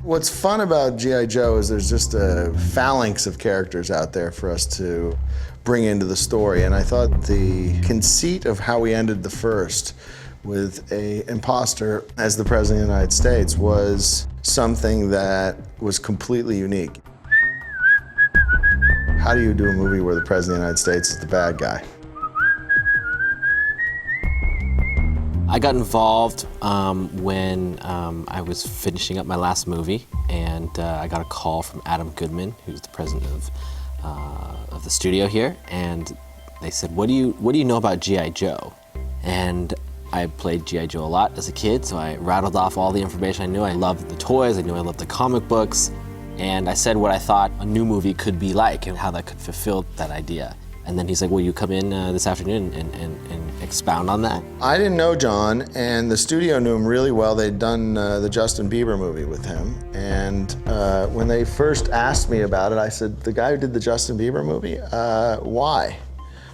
What's fun about G.I. Joe is there's just a phalanx of characters out there for us to bring into the story, and I thought the conceit of how we ended the first with a imposter as the President of the United States was something that was completely unique. How do you do a movie where the President of the United States is the bad guy? I got involved when I was finishing up my last movie, and I got a call from Adam Goodman, who's the president of the studio here, and they said, what do you know about G.I. Joe? And I played G.I. Joe a lot as a kid, so I rattled off all the information I knew. I loved the toys, I knew I loved the comic books, and I said what I thought a new movie could be like and how that could fulfill that idea. And then he's like, will you come in this afternoon and expound on that? I didn't know John, and the studio knew him really well. They'd done the Justin Bieber movie with him. And when they first asked me about it, I said, the guy who did the Justin Bieber movie, why?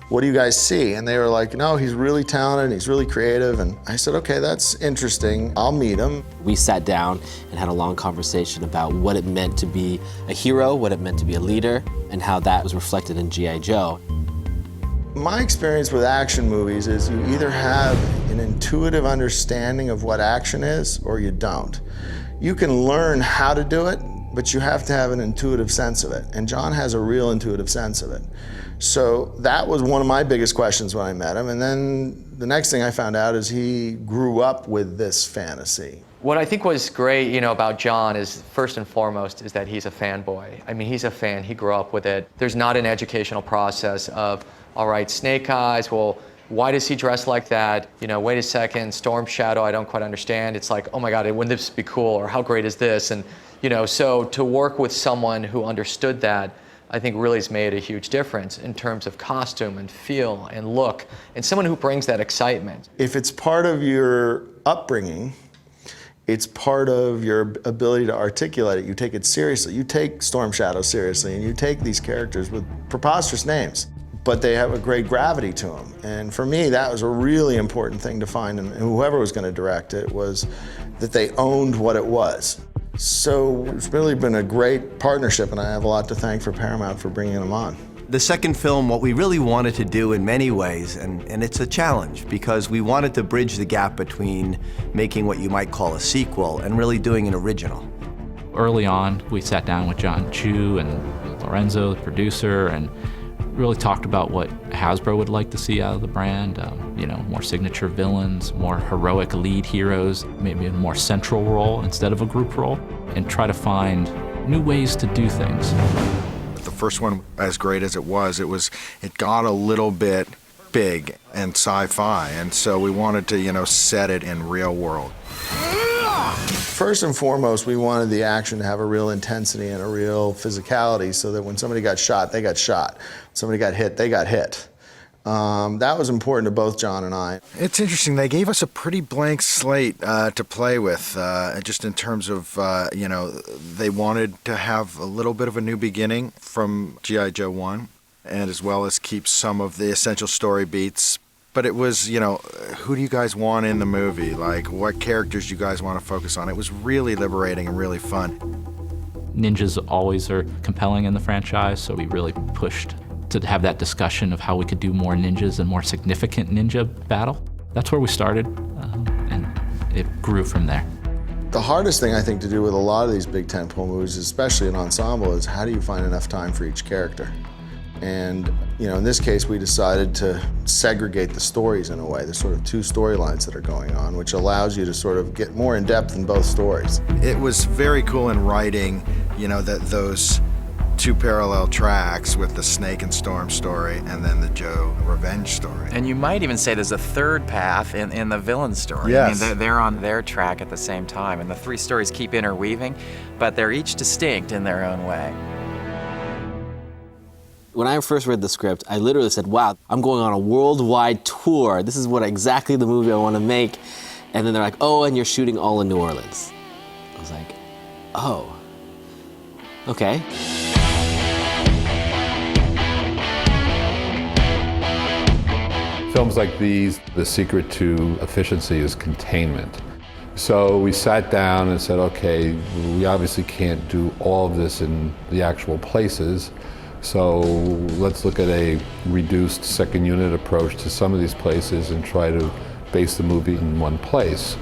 What do you guys see? And they were like, no, he's really talented, he's really creative. And I said, okay, that's interesting. I'll meet him. We sat down and had a long conversation about what it meant to be a hero, what it meant to be a leader, and how that was reflected in G.I. Joe. My experience with action movies is you either have an intuitive understanding of what action is or you don't. You can learn how to do it, but you have to have an intuitive sense of it. And John has a real intuitive sense of it. So that was one of my biggest questions when I met him. And then the next thing I found out is he grew up with this fantasy. What I think was great, about John is, first and foremost, is that he's a fanboy. I mean, he's a fan, he grew up with it. There's not an educational process of, all right, Snake Eyes, well, why does he dress like that? Wait a second, Storm Shadow, I don't quite understand. It's like, oh my God, wouldn't this be cool? Or how great is this? And, so to work with someone who understood that, I think really has made a huge difference in terms of costume and feel and look, and someone who brings that excitement. If it's part of your upbringing, it's part of your ability to articulate it. You take it seriously. You take Storm Shadow seriously, and you take these characters with preposterous names, but they have a great gravity to them. And for me, that was a really important thing to find, and whoever was going to direct it, was that they owned what it was. So it's really been a great partnership, and I have a lot to thank for Paramount for bringing them on. The second film, what we really wanted to do in many ways, and it's a challenge, because we wanted to bridge the gap between making what you might call a sequel and really doing an original. Early on, we sat down with John Chu and Lorenzo, the producer, and really talked about what Hasbro would like to see out of the brand. More signature villains, more heroic lead heroes, maybe a more central role instead of a group role, and try to find new ways to do things. The first one, as great as it got a little bit big and sci-fi, and so we wanted to, set it in real world. First and foremost, we wanted the action to have a real intensity and a real physicality, so that when somebody got shot, they got shot. When somebody got hit, they got hit. That was important to both John and I. It's interesting, they gave us a pretty blank slate to play with, just in terms of, they wanted to have a little bit of a new beginning from G.I. Joe 1, and as well as keep some of the essential story beats. But it was, who do you guys want in the movie? Like, what characters do you guys want to focus on? It was really liberating and really fun. Ninjas always are compelling in the franchise, so we really pushed to have that discussion of how we could do more ninjas and more significant ninja battle. That's where we started, and it grew from there. The hardest thing I think to do with a lot of these big tentpole movies, especially an ensemble, is how do you find enough time for each character? And in this case, we decided to segregate the stories in a way. There's sort of two storylines that are going on, which allows you to sort of get more in depth in both stories. It was very cool in writing, those two parallel tracks with the Snake and Storm story and then the Joe revenge story. And you might even say there's a third path in the villain story. Yes. I mean, they're on their track at the same time, and the three stories keep interweaving, but they're each distinct in their own way. When I first read the script, I literally said, wow, I'm going on a worldwide tour. This is exactly the movie I want to make. And then they're like, oh, and you're shooting all in New Orleans. I was like, oh, okay. Films like these, the secret to efficiency is containment. So we sat down and said, okay, we obviously can't do all of this in the actual places, so let's look at a reduced second unit approach to some of these places and try to base the movie in one place.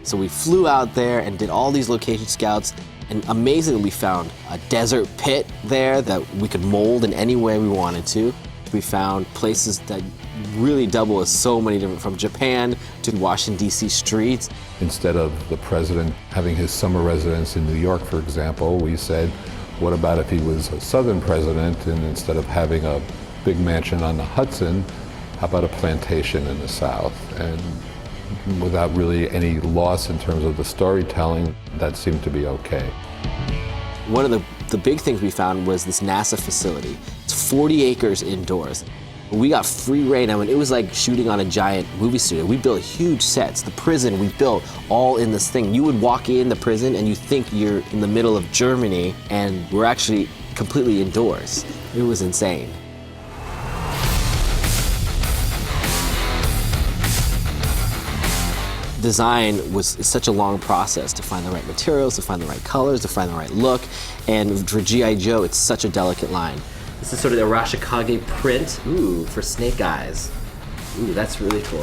So we flew out there and did all these location scouts, and amazingly we found a desert pit there that we could mold in any way we wanted to. We found places that really double as so many different, from Japan to Washington, D.C. streets. Instead of the president having his summer residence in New York, for example, we said, what about if he was a southern president, and instead of having a big mansion on the Hudson, how about a plantation in the South? And without really any loss in terms of the storytelling, that seemed to be okay. One of the big things we found was this NASA facility. It's 40 acres indoors. We got free reign. I mean, it was like shooting on a giant movie studio. We built huge sets. The prison we built all in this thing. You would walk in the prison and you think you're in the middle of Germany, and we're actually completely indoors. It was insane. Design was such a long process to find the right materials, to find the right colors, to find the right look. And for G.I. Joe, it's such a delicate line. This is sort of the Arashikage print. Ooh, for snake eyes. Ooh, that's really cool.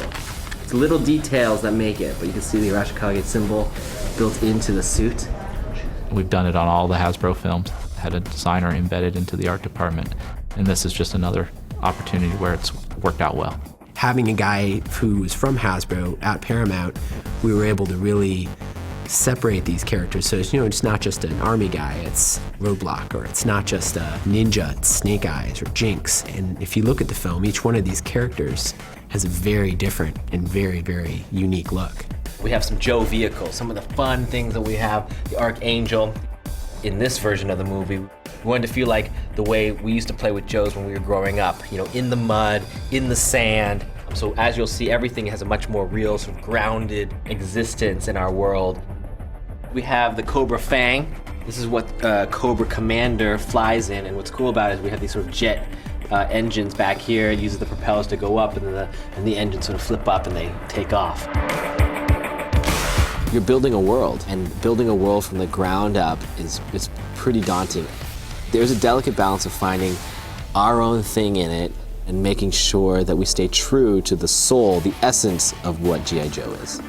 It's little details that make it, but you can see the Arashikage symbol built into the suit. We've done it on all the Hasbro films, had a designer embedded into the art department, and this is just another opportunity where it's worked out well. Having a guy who was from Hasbro at Paramount, we were able to really separate these characters. So it's, it's not just an army guy, it's Roadblock, or it's not just a ninja, it's Snake Eyes or Jinx. And if you look at the film, each one of these characters has a very different and very, very unique look. We have some Joe vehicles, some of the fun things that we have. The Archangel, in this version of the movie, we wanted to feel like the way we used to play with Joes when we were growing up, in the mud, in the sand. So as you'll see, everything has a much more real, sort of grounded existence in our world. We have the Cobra Fang. This is what Cobra Commander flies in, and what's cool about it is we have these sort of jet engines back here. It uses the propellers to go up, and the engines sort of flip up and they take off. You're building a world, and building a world from the ground up is pretty daunting. There's a delicate balance of finding our own thing in it and making sure that we stay true to the soul, the essence of what G.I. Joe is.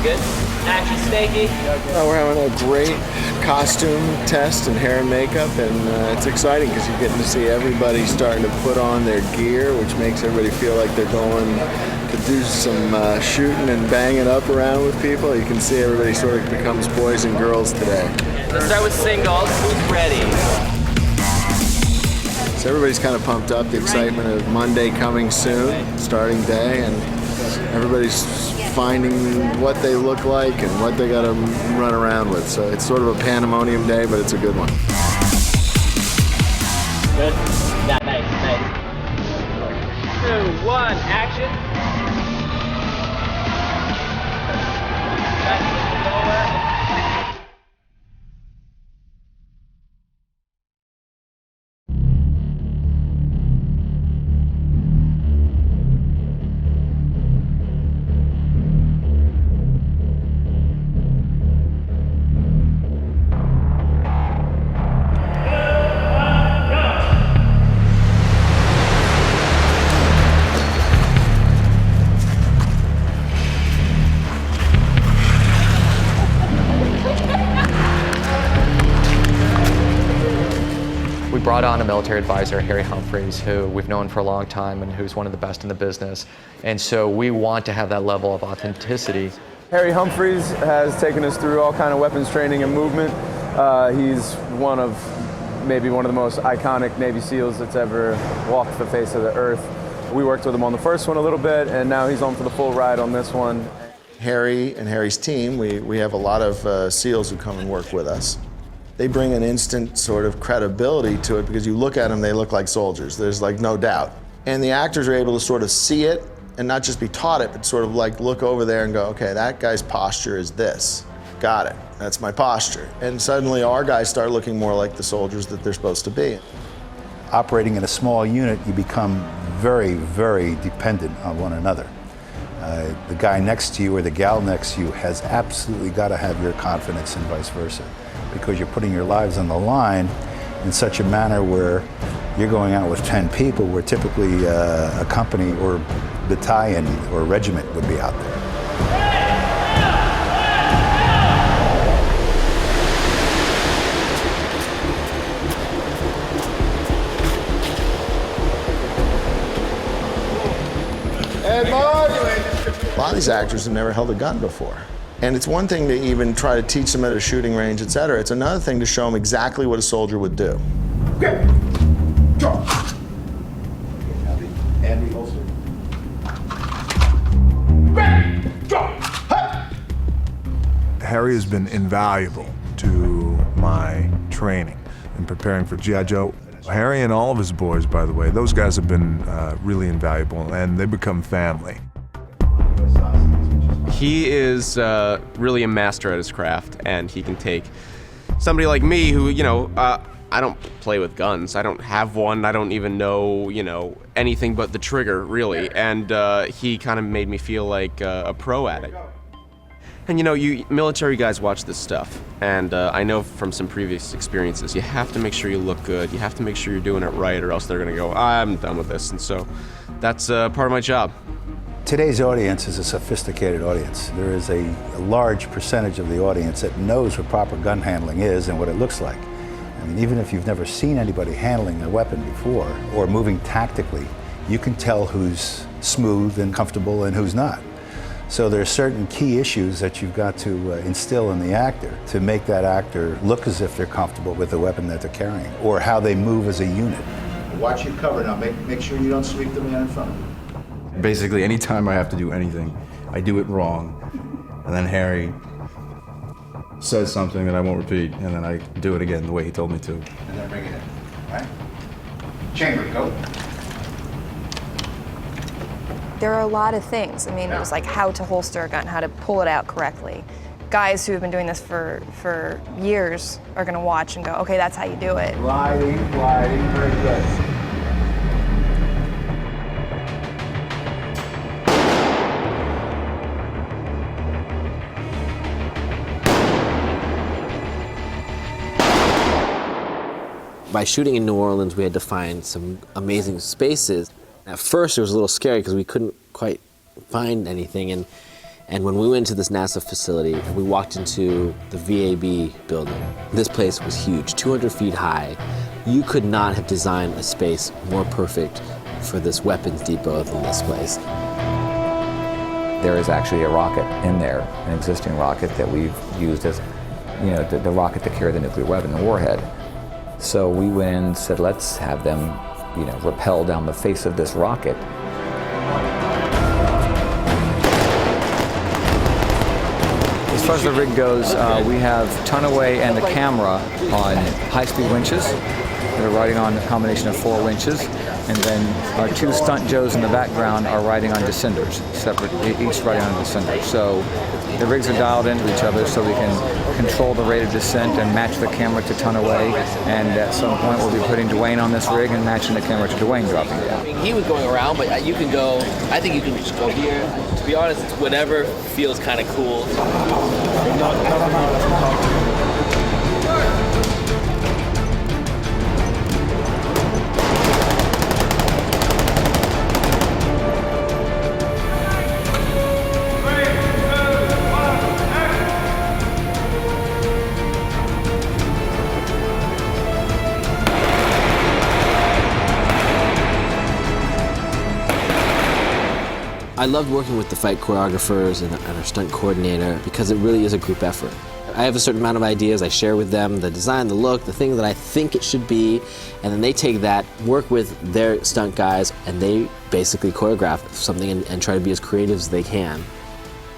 Good? Action, Snaky. We're having a great costume test and hair and makeup, and it's exciting because you're getting to see everybody starting to put on their gear, which makes everybody feel like they're going to do some shooting and banging up around with people. You can see everybody sort of becomes boys and girls today. Let's start with singles. Who's ready? So everybody's kind of pumped up, the excitement of Monday coming soon, starting day, and everybody's finding what they look like and what they got to run around with. So it's sort of a pandemonium day, but it's a good one. Good? Yeah, nice. 2, 1, action. We brought on a military advisor, Harry Humphreys, who we've known for a long time and who's one of the best in the business. And so we want to have that level of authenticity. Harry Humphreys has taken us through all kind of weapons training and movement. He's maybe one of the most iconic Navy SEALs that's ever walked the face of the earth. We worked with him on the first one a little bit, and now he's on for the full ride on this one. Harry and Harry's team, we have a lot of SEALs who come and work with us. They bring an instant sort of credibility to it because you look at them, they look like soldiers. There's like no doubt. And the actors are able to sort of see it and not just be taught it, but sort of like look over there and go, okay, that guy's posture is this. Got it, that's my posture. And suddenly our guys start looking more like the soldiers that they're supposed to be. Operating in a small unit, you become very, very dependent on one another. The guy next to you or the gal next to you has absolutely got to have your confidence and vice versa, because you're putting your lives on the line in such a manner where you're going out with 10 people, where typically a company or battalion or regiment would be out there. A lot of these actors have never held a gun before. And it's one thing to even try to teach them at a shooting range, et cetera. It's another thing to show them exactly what a soldier would do. Harry has been invaluable to my training in preparing for G.I. Joe. Harry and all of his boys, by the way, those guys have been really invaluable, and they become family. He is really a master at his craft, and he can take somebody like me who, you know, I don't play with guns. I don't have one. I don't even know, you know, anything but the trigger, really. And he kind of made me feel like a pro at it. And you know, you military guys watch this stuff, and I know from some previous experiences, you have to make sure you look good. You have to make sure you're doing it right, or else they're gonna go, I'm done with this. And so that's part of my job. Today's audience is a sophisticated audience. There is a large percentage of the audience that knows what proper gun handling is and what it looks like. I mean, even if you've never seen anybody handling a weapon before or moving tactically, you can tell who's smooth and comfortable and who's not. So there are certain key issues that you've got to instill in the actor to make that actor look as if they're comfortable with the weapon that they're carrying, or how they move as a unit. Watch your cover now. Make sure you don't sweep the man in front of you. Basically, anytime I have to do anything, I do it wrong. And then Harry says something that I won't repeat, and then I do it again the way he told me to. And then bring it in. All right? Chamber, go. There are a lot of things. I mean, it was like how to holster a gun, how to pull it out correctly. Guys who have been doing this for years are gonna watch and go, okay, that's how you do it. Gliding, very good. By shooting in New Orleans, we had to find some amazing spaces. At first, it was a little scary because we couldn't quite find anything. And when we went to this NASA facility, we walked into the VAB building. This place was huge, 200 feet high. You could not have designed a space more perfect for this weapons depot than this place. There is actually a rocket in there, an existing rocket that we've used as, you know, the rocket to carry the nuclear weapon, the warhead. So we went in and said, let's have them, you know, rappel down the face of this rocket. As far as the rig goes, we have Tunaway and the camera on high-speed winches. They're riding on a combination of 4 winches. And then our 2 stunt Joes in the background are riding on descenders, separate, each riding on a descender. So the rigs are dialed into each other so we can control the rate of descent and match the camera to Tunaway. And at some point we'll be putting Dwayne on this rig and matching the camera to Dwayne dropping down. He was going around, but you can go, I think you can just go here. To be honest, it's whatever feels kind of cool. I loved working with the fight choreographers and our stunt coordinator because it really is a group effort. I have a certain amount of ideas, I share with them the design, the look, the thing that I think it should be, and then they take that, work with their stunt guys, and they basically choreograph something and try to be as creative as they can.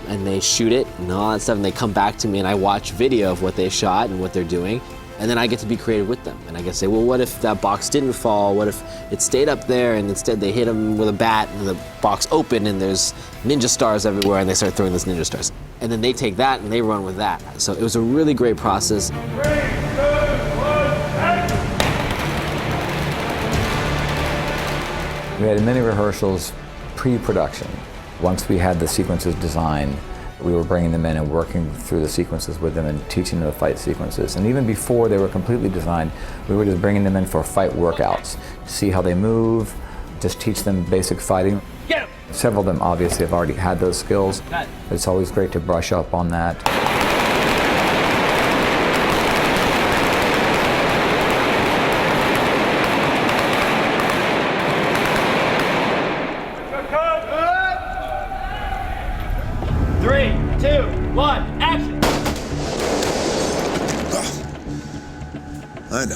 And they shoot it and all that stuff, and they come back to me and I watch video of what they shot and what they're doing. And then I get to be creative with them. And I get to say, well, what if that box didn't fall? What if it stayed up there and instead they hit him with a bat and the box opened and there's ninja stars everywhere and they start throwing those ninja stars. And then they take that and they run with that. So it was a really great process. We had many rehearsals pre-production. Once we had the sequences designed, we were bringing them in and working through the sequences with them and teaching them the fight sequences. And even before they were completely designed, we were just bringing them in for fight workouts, see how they move, just teach them basic fighting. Get 'em. Several of them obviously have already had those skills. But it's always great to brush up on that. I know.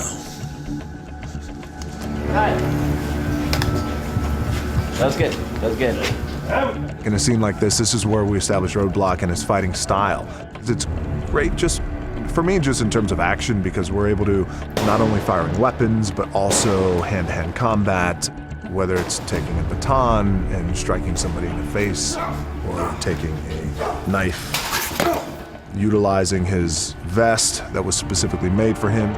That was good. That was good. In a scene like this is where we establish Roadblock and his fighting style. It's great just, for me, just in terms of action, because we're able to not only firing weapons, but also hand-to-hand combat, whether it's taking a baton and striking somebody in the face, or taking a knife, utilizing his vest that was specifically made for him.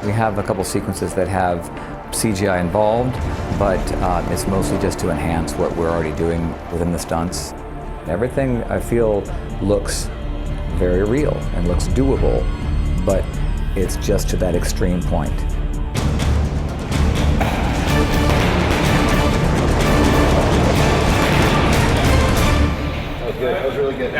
We have a couple sequences that have CGI involved, but it's mostly just to enhance what we're already doing within the stunts. Everything, I feel, looks very real and looks doable, but it's just to that extreme point. That was good. That was really good.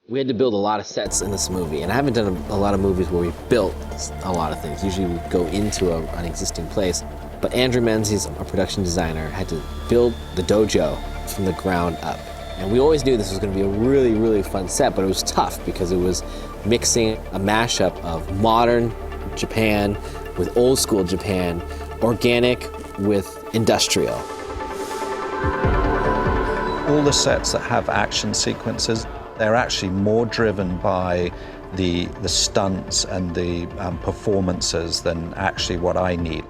We had to build a lot of sets in this movie, and I haven't done a lot of movies where we built a lot of things. Usually we go into an existing place. But Andrew Menzies, our production designer, had to build the dojo from the ground up. And we always knew this was going to be a really, really fun set, but it was tough because it was mixing a mashup of modern Japan with old school Japan, organic with industrial. All the sets that have action sequences, they're actually more driven by the stunts and the performances than actually what I need.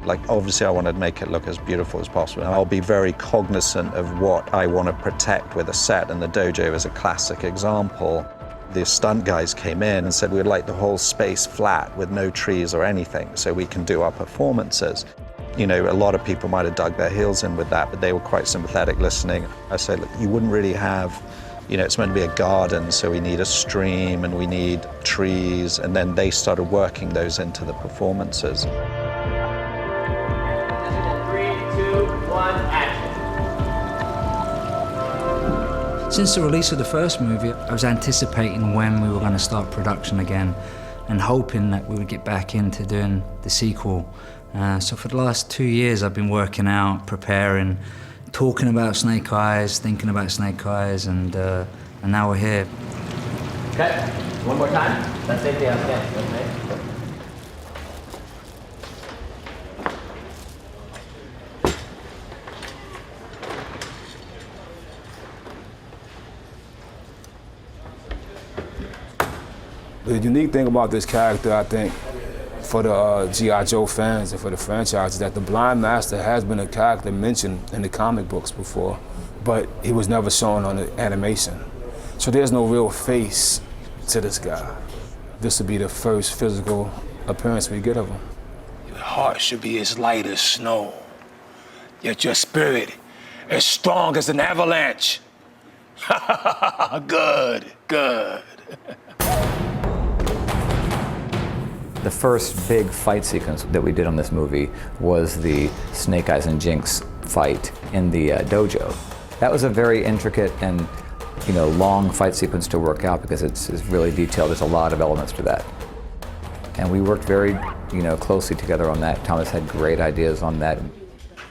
Like, obviously I want to make it look as beautiful as possible. And I'll be very cognizant of what I want to protect with a set, and the dojo is a classic example. The stunt guys came in and said we'd like the whole space flat with no trees or anything so we can do our performances. You know, a lot of people might have dug their heels in with that, but they were quite sympathetic listening. I said, look, you wouldn't really have, you know, it's meant to be a garden, so we need a stream and we need trees, and then they started working those into the performances. 3, 2, 1, action. Since the release of the first movie, I was anticipating when we were going to start production again and hoping that we would get back into doing the sequel. So for the last 2 years, I've been working out, preparing, talking about Snake Eyes, thinking about Snake Eyes, and now we're here. Okay, one more time. Let's take the outstanding, okay? The unique thing about this character, I think, for the G.I. Joe fans and for the franchise, is that the Blind Master has been a character mentioned in the comic books before, but he was never shown on the animation. So there's no real face to this guy. This will be the first physical appearance we get of him. Your heart should be as light as snow, yet your spirit as strong as an avalanche. Good, good. The first big fight sequence that we did on this movie was the Snake Eyes and Jinx fight in the dojo. That was a very intricate and, you know, long fight sequence to work out because it's really detailed. There's a lot of elements to that. And we worked very, you know, closely together on that. Thomas had great ideas on that.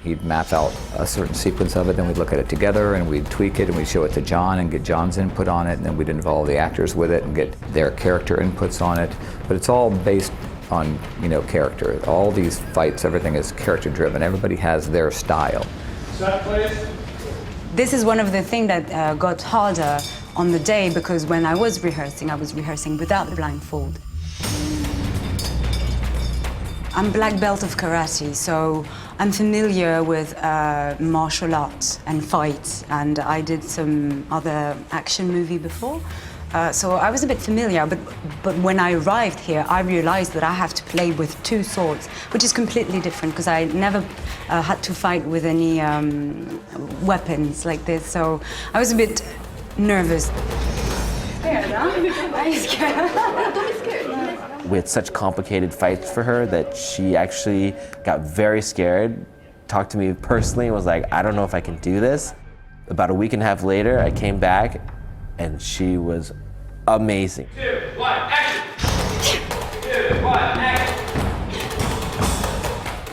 He'd map out a certain sequence of it, then we'd look at it together and we'd tweak it and we'd show it to John and get John's input on it, and then we'd involve the actors with it and get their character inputs on it. But it's all based on, you know, character. All these fights, everything is character driven. Everybody has their style. This is one of the things that got harder on the day, because when I was rehearsing without the blindfold. I'm black belt of karate, so I'm familiar with martial arts and fights, and I did some other action movie before. So I was a bit familiar, but when I arrived here, I realized that I have to play with two swords, which is completely different, because I never had to fight with any weapons like this, so I was a bit nervous. Scared, huh? Are you scared? Don't be scared. We had such complicated fights for her that she actually got very scared, talked to me personally and was like, I don't know if I can do this. About a week and a half later, I came back and she was amazing. 2, 1, action! 2, 1, action!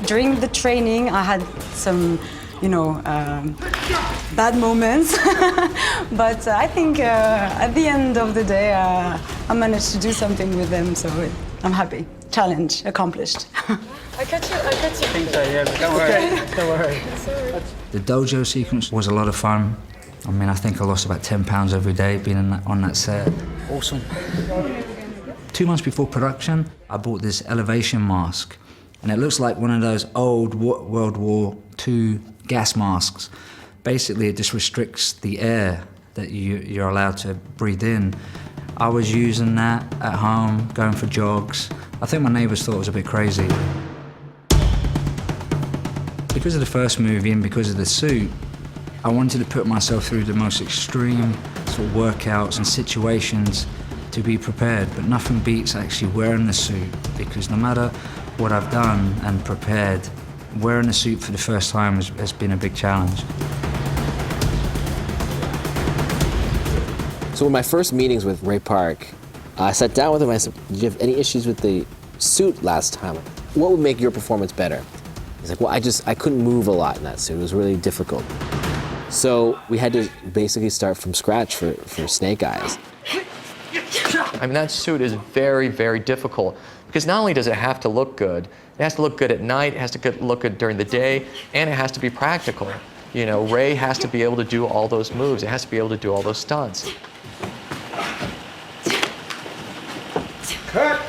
During the training, I had some, you know, bad moments, but I think at the end of the day, I managed to do something with them, so I'm happy. Challenge accomplished. I got you. Don't worry. The dojo sequence was a lot of fun. I mean, I think I lost about 10 pounds every day being on that set. Awesome. 2 months before production, I bought this elevation mask, and it looks like one of those old World War II gas masks. Basically, it just restricts the air that you're allowed to breathe in. I was using that at home, going for jogs. I think my neighbors thought it was a bit crazy. Because of the first movie and because of the suit, I wanted to put myself through the most extreme sort of workouts and situations to be prepared, but nothing beats actually wearing the suit, because no matter what I've done and prepared, wearing a suit for the first time has been a big challenge. So in my first meetings with Ray Park, I sat down with him and I said, did you have any issues with the suit last time? What would make your performance better? He's like, well, I couldn't move a lot in that suit. It was really difficult. So we had to basically start from scratch for Snake Eyes. I mean, that suit is very, very difficult, because not only does it have to look good, it has to look good at night, it has to look good during the day, and it has to be practical. You know, Ray has to be able to do all those moves. It has to be able to do all those stunts. Cut!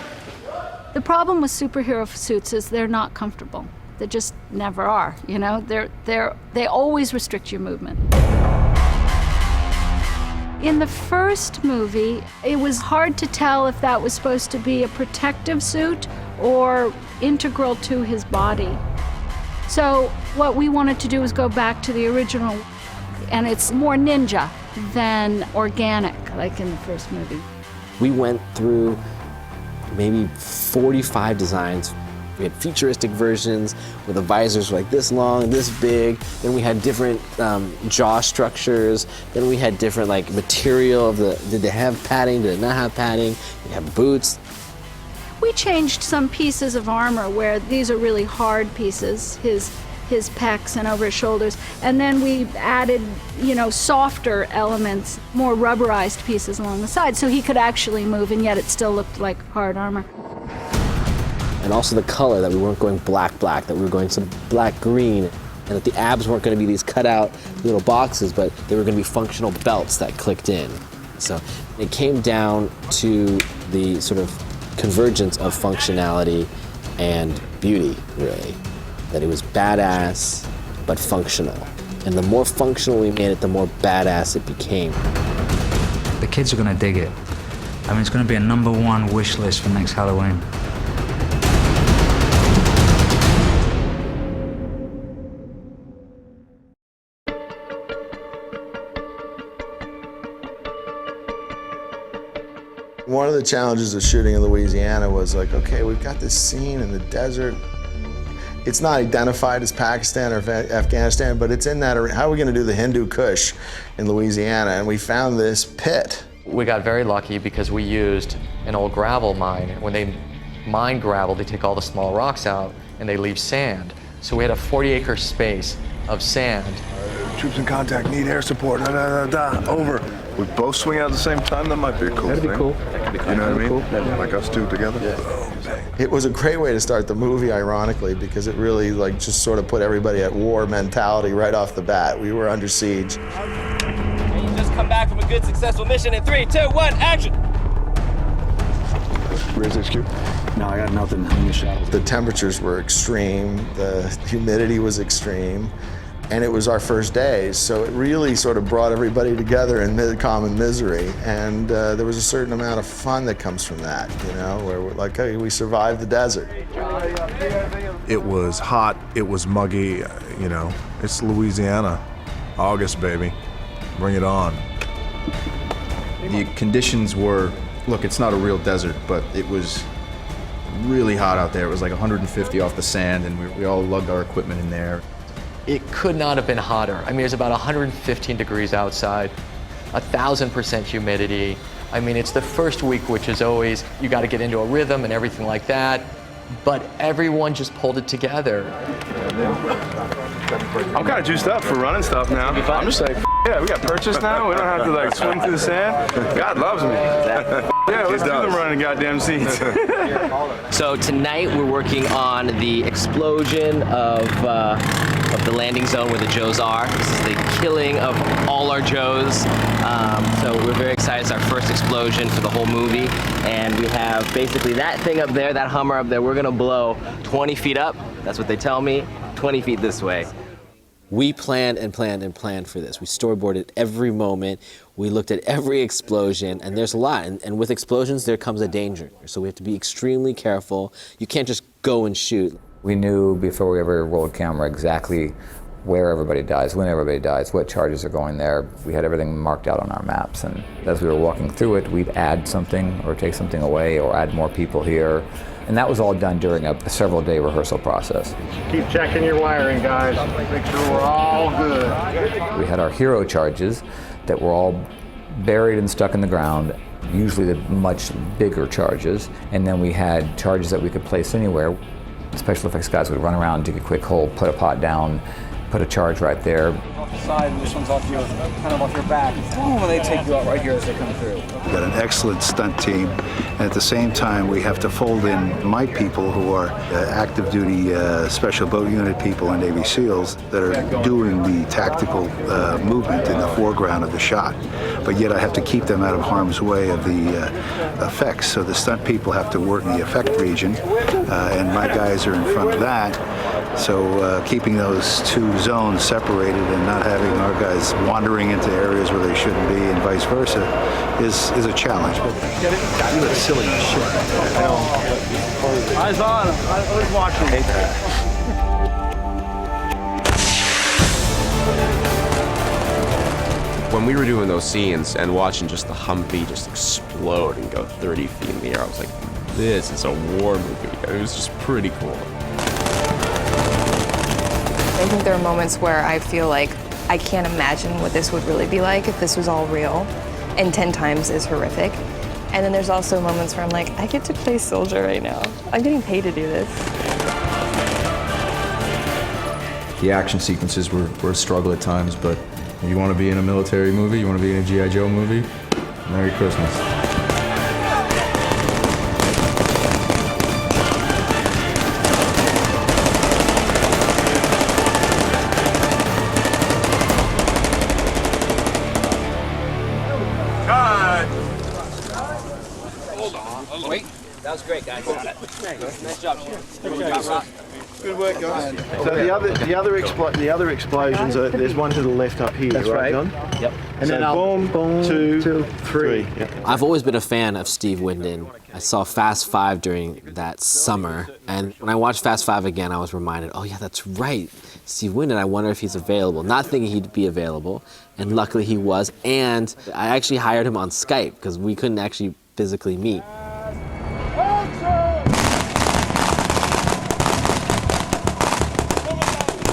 The problem with superhero suits is they're not comfortable. They just never are, you know? They always restrict your movement. In the first movie, it was hard to tell if that was supposed to be a protective suit or integral to his body. So what we wanted to do was go back to the original, and it's more ninja than organic, like in the first movie. We went through maybe 45 designs. We had futuristic versions where the visors were like this long, this big. Then we had different jaw structures. Then we had different like material of the, did they have padding, did it not have padding? We had boots. We changed some pieces of armor where these are really hard pieces, his pecs and over his shoulders. And then we added, you know, softer elements, more rubberized pieces along the side so he could actually move, and yet it still looked like hard armor. And also the color, that we weren't going black, that we were going some black green, and that the abs weren't going to be these cut out little boxes, but they were going to be functional belts that clicked in. So it came down to the sort of convergence of functionality and beauty, really. That it was badass, but functional. And the more functional we made it, the more badass it became. The kids are gonna dig it. I mean, it's gonna be a #1 wish list for next Halloween. One of the challenges of shooting in Louisiana was like, okay, we've got this scene in the desert. It's not identified as Pakistan or Afghanistan, but it's in that, how are we gonna do the Hindu Kush in Louisiana? And we found this pit. We got very lucky because we used an old gravel mine. When they mine gravel, they take all the small rocks out and they leave sand. So we had a 40-acre space of sand. Troops in contact, need air support, over. We both swing out at the same time, that might be a cool thing. That'd be cool. You know what I mean? Like us two together? It was a great way to start the movie, ironically, because it really like just sort of put everybody at war mentality right off the bat. We were under siege. And you just come back from a good, successful mission in 3, 2, 1, action! Where's HQ? No, I got nothing. I'm in the shadows. The temperatures were extreme, the humidity was extreme, and it was our first day, so it really sort of brought everybody together in common misery, and there was a certain amount of fun that comes from that, you know, where we're like, hey, we survived the desert. It was hot, it was muggy, you know, it's Louisiana. August, baby. Bring it on. The conditions were, look, it's not a real desert, but it was really hot out there. It was like 150 off the sand, and we all lugged our equipment in there. It could not have been hotter. I mean, it's about 115 degrees outside, 1,000% humidity. I mean, it's the first week, which is always, you got to get into a rhythm and everything like that. But everyone just pulled it together. I'm kind of juiced up for running stuff now. I'm just like, yeah, we got purchase now. We don't have to like swim through the sand. God loves me. Yeah, let's do the running goddamn seats. So tonight we're working on the explosion of the landing zone where the Joes are. This is the killing of all our Joes. So we're very excited. It's our first explosion for the whole movie. And we have basically that thing up there, that Hummer up there, we're gonna blow 20 feet up. That's what they tell me, 20 feet this way. We planned and planned and planned for this. We storyboarded every moment. We looked at every explosion, and there's a lot. And with explosions, there comes a danger. So we have to be extremely careful. You can't just go and shoot. We knew before we ever rolled camera exactly where everybody dies, when everybody dies, what charges are going there. We had everything marked out on our maps, and as we were walking through it, we'd add something or take something away or add more people here. And that was all done during a several-day rehearsal process. Keep checking your wiring, guys. Make sure we're all good. We had our hero charges that were all buried and stuck in the ground, usually the much bigger charges, and then we had charges that we could place anywhere. Special effects guys would run around, dig a quick hole, put a pot down, put a charge right there. Off the side, and this one's off your, kind of off your back. Boom, and they take you out right here as they come through. We've got an excellent stunt team, and at the same time we have to fold in my people who are active duty special boat unit people and Navy SEALs that are doing the tactical movement in the foreground of the shot. But yet I have to keep them out of harm's way of the effects. So the stunt people have to work in the effect region, and my guys are in front of that. So keeping those two zones separated and not having our guys wandering into areas where they shouldn't be and vice versa is a challenge. Get it? You look silly as shit. I know. Eyes on. I was watching. When we were doing those scenes and watching just the Humvee just explode and go 30 feet in the air, I was like, this is a war movie. It was just pretty cool. I think there are moments where I feel like I can't imagine what this would really be like if this was all real, and 10 times as horrific. And then there's also moments where I'm like, I get to play soldier right now. I'm getting paid to do this. The action sequences were a struggle at times, but if you want to be in a military movie, you want to be in a G.I. Joe movie, Merry Christmas. That was great, guys. Nice job, Sharon. Good work, guys. So the other explosions are, there's one to the left up here. That's right, right. John? Yep. And so then boom, two, three. Yeah. I've always been a fan of Steve Winden. I saw Fast 5 during that summer, and when I watched Fast 5 again, I was reminded, oh yeah, that's right, Steve Winden, I wonder if he's available. Not thinking he'd be available, and luckily he was, and I actually hired him on Skype, because we couldn't actually physically meet.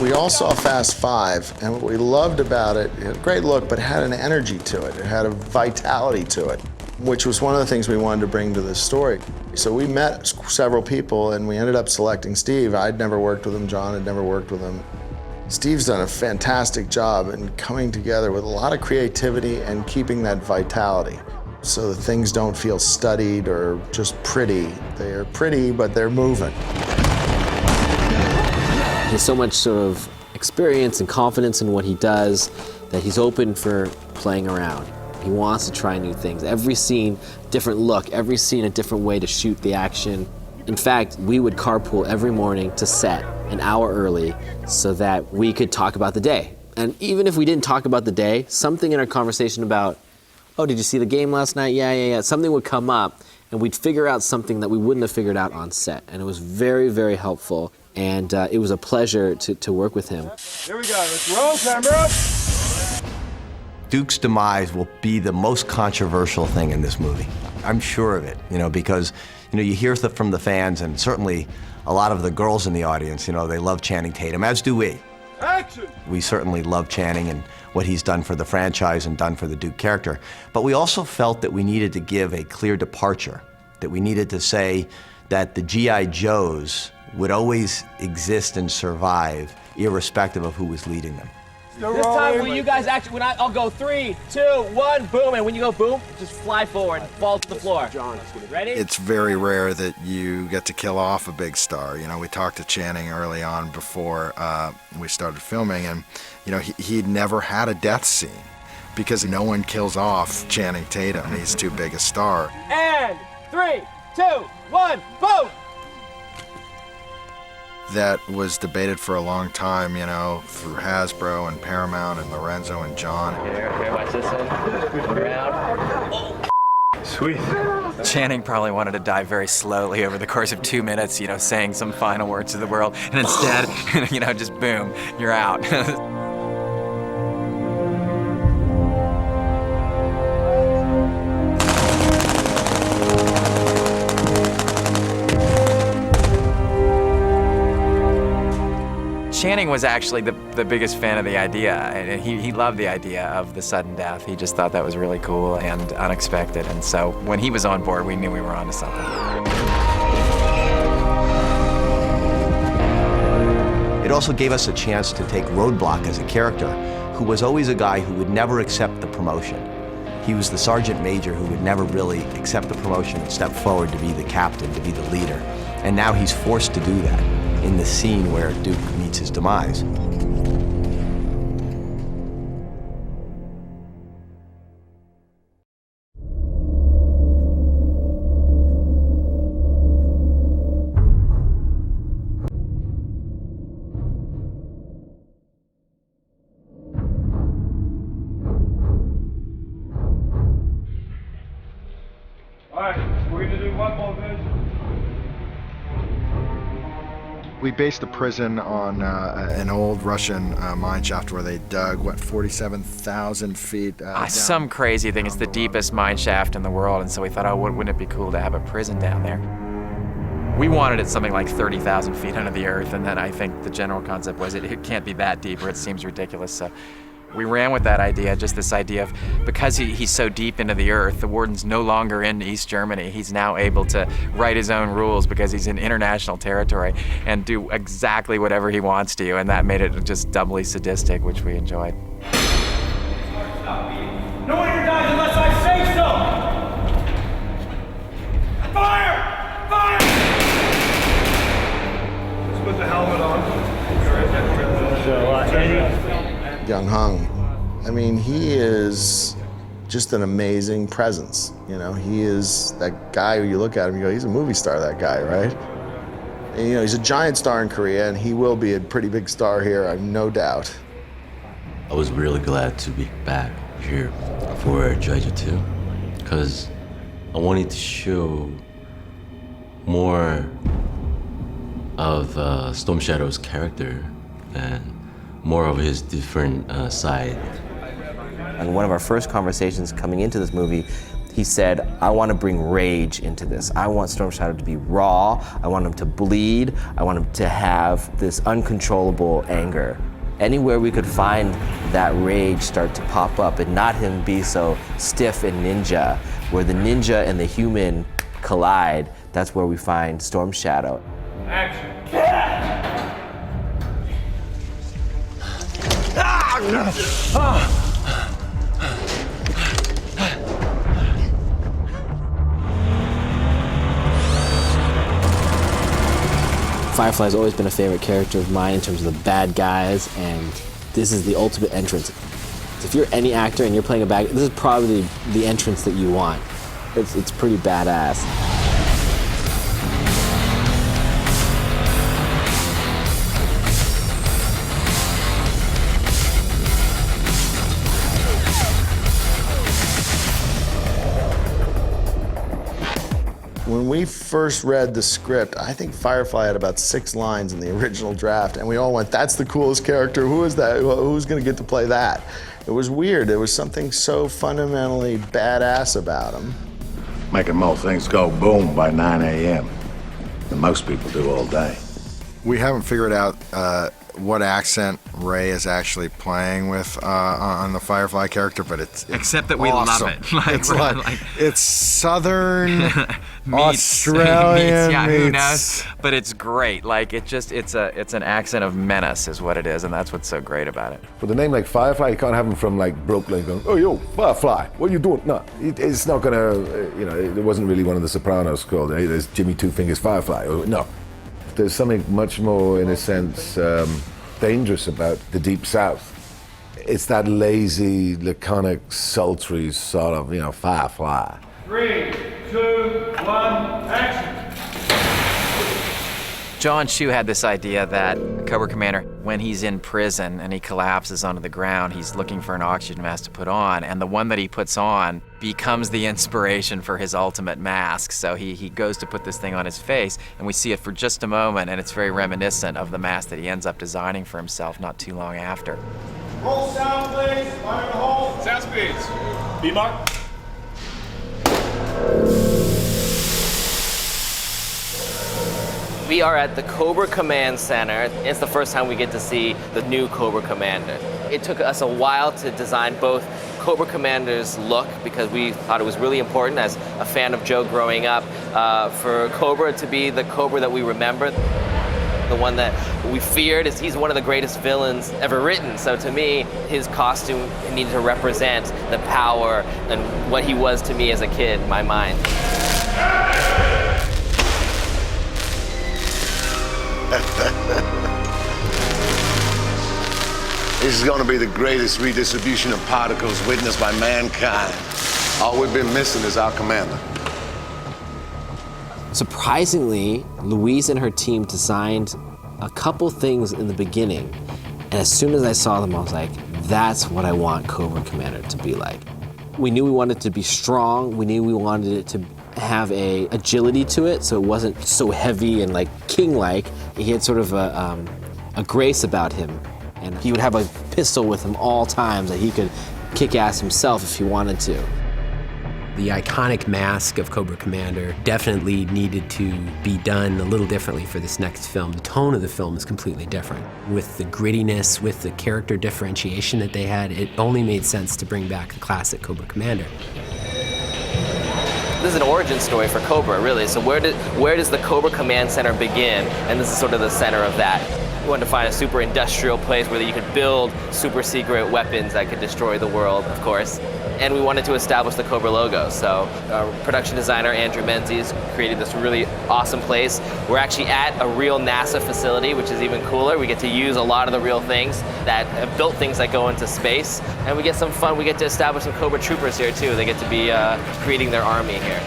We all saw Fast 5, and what we loved about it, it had a great look, but it had an energy to it. It had a vitality to it. which was one of the things we wanted to bring to this story. So we met several people and we ended up selecting Steve. I'd never worked with him, John had never worked with him. Steve's done a fantastic job in coming together with a lot of creativity and keeping that vitality so that things don't feel studied or just pretty. They're pretty, but they're moving. He has so much sort of experience and confidence in what he does that he's open for playing around. He wants to try new things. Every scene, different look, every scene a different way to shoot the action. In fact, we would carpool every morning to set an hour early so that we could talk about the day. And even if we didn't talk about the day, something in our conversation about, oh, did you see the game last night? Yeah. Something would come up and we'd figure out something that we wouldn't have figured out on set. And it was very, very helpful. And it was a pleasure to work with him. Here we go, let's roll, camera. Duke's demise will be the most controversial thing in this movie. I'm sure of it, because, you hear from the fans, and certainly a lot of the girls in the audience, they love Channing Tatum, as do we. Action! We certainly love Channing and what he's done for the franchise and done for the Duke character. But we also felt that we needed to give a clear departure, that we needed to say that the G.I. Joes would always exist and survive, irrespective of who was leading them. This time, will you guys actually, I'll go 3, 2, 1, boom, and when you go boom, just fly forward, fall to the floor. Ready? It's very rare that you get to kill off a big star. We talked to Channing early on before we started filming, and he'd never had a death scene because no one kills off Channing Tatum. He's too big a star. And 3, 2, 1, boom! That was debated for a long time, through Hasbro and Paramount and Lorenzo and John. Here, my sister. Around. Sweet. Channing probably wanted to die very slowly over the course of 2 minutes, saying some final words to the world, and instead, just boom, you're out. Channing was actually the biggest fan of the idea, and he loved the idea of the sudden death. He just thought that was really cool and unexpected, and so when he was on board, we knew we were onto something. It also gave us a chance to take Roadblock as a character, who was always a guy who would never accept the promotion. He was the sergeant major who would never really accept the promotion and step forward to be the captain, to be the leader. And now he's forced to do that in the scene where Duke meets his demise. All right, we're gonna do one more vision. We based the prison on an old Russian mine shaft where they dug, 47,000 feet down. Some crazy thing. It's the deepest mine shaft in the world, and so we thought, oh, wouldn't it be cool to have a prison down there? We wanted it something like 30,000 feet under the earth, and then I think the general concept was it can't be that deep or it seems ridiculous. So we ran with that idea, just this idea of, because he's so deep into the earth, the warden's no longer in East Germany. He's now able to write his own rules because he's in international territory and do exactly whatever he wants to, and that made it just doubly sadistic, which we enjoyed. No one here dies unless I say so! Fire! Fire! Let's put the helmet on. Young Hung, I mean, he is just an amazing presence. He is that guy who you look at him, you go, he's a movie star, that guy, right? And, he's a giant star in Korea, and he will be a pretty big star here, I have no doubt. I was really glad to be back here for Jeju 2, because I wanted to show more of Storm Shadow's character and more of his different side. And one of our first conversations coming into this movie, he said, I want to bring rage into this. I want Storm Shadow to be raw. I want him to bleed. I want him to have this uncontrollable anger. Anywhere we could find that rage start to pop up and not him be so stiff and ninja, where the ninja and the human collide, that's where we find Storm Shadow. Action. Firefly's always been a favorite character of mine in terms of the bad guys, and this is the ultimate entrance. If you're any actor and you're playing a bad guy, this is probably the entrance that you want. It's pretty badass. When we first read the script, I think Firefly had about 6 lines in the original draft, and we all went, that's the coolest character, who is that? Who's gonna get to play that? It was weird, there was something so fundamentally badass about him. Making most things go boom by 9 a.m. than most people do all day. We haven't figured out what accent Ray is actually playing with on the Firefly character, but it's except that we awesome. love it. It's Southern Australian. Yeah, who knows? But it's great. Like it's an accent of menace, is what it is, and that's what's so great about it. With a name like Firefly, you can't have him from like Brooklyn going, oh yo, Firefly, what are you doing? No, it's not gonna. It wasn't really one of the Sopranos called. Hey, there's Jimmy Two Fingers Firefly. No. There's something much more, in a sense, dangerous about the Deep South. It's that lazy, laconic, sultry sort of, Firefly. 3, 2, 1, action. John Chu had this idea that Cobra Commander, when he's in prison and he collapses onto the ground, he's looking for an oxygen mask to put on, and the one that he puts on becomes the inspiration for his ultimate mask. So he goes to put this thing on his face, and we see it for just a moment, and it's very reminiscent of the mask that he ends up designing for himself not too long after. Roll sound, please. Fire the hole. Sound speeds. B-mark. We are at the Cobra Command Center. It's the first time we get to see the new Cobra Commander. It took us a while to design both Cobra Commander's look because we thought it was really important as a fan of Joe growing up for Cobra to be the Cobra that we remember. The one that we feared is he's one of the greatest villains ever written. So to me, his costume needed to represent the power and what he was to me as a kid in my mind. This is going to be the greatest redistribution of particles witnessed by mankind. All we've been missing is our commander. Surprisingly, Louise and her team designed a couple things in the beginning, and as soon as I saw them, I was like, that's what I want Cobra Commander to be like. We knew we wanted it to be strong, we knew we wanted it to have a agility to it, so it wasn't so heavy and like king-like. He had sort of a grace about him, and he would have a pistol with him all times that he could kick ass himself if he wanted to. The iconic mask of Cobra Commander definitely needed to be done a little differently for this next film. The tone of the film is completely different. With the grittiness, with the character differentiation that they had, it only made sense to bring back the classic Cobra Commander. This is an origin story for Cobra, really. So where does the Cobra Command Center begin? And this is sort of the center of that. We wanted to find a super industrial place where you could build super secret weapons that could destroy the world, of course. And we wanted to establish the Cobra logo. So our production designer, Andrew Menzies, created this really awesome place. We're actually at a real NASA facility, which is even cooler. We get to use a lot of the real things that have built things that go into space. And we get some fun. We get to establish some Cobra troopers here, too. They get to be creating their army here.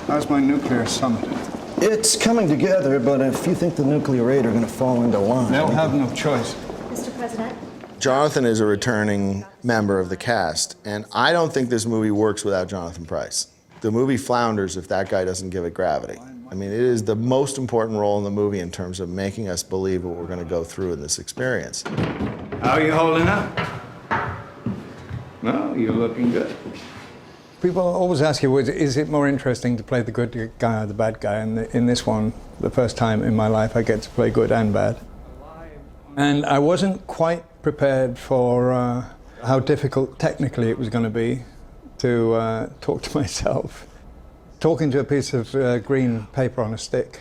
How's my nuclear summit? It's coming together, but if you think the nuclear aid are going to fall into line... They'll have no choice. Mr. President? Jonathan is a returning member of the cast, and I don't think this movie works without Jonathan Pryce. The movie flounders if that guy doesn't give it gravity. I mean, it is the most important role in the movie in terms of making us believe what we're going to go through in this experience. How are you holding up? No, you're looking good. People always ask you, is it more interesting to play the good guy or the bad guy? And in this one, the first time in my life, I get to play good and bad. And I wasn't quite prepared for how difficult technically it was going to be to talk to myself. Talking to a piece of green paper on a stick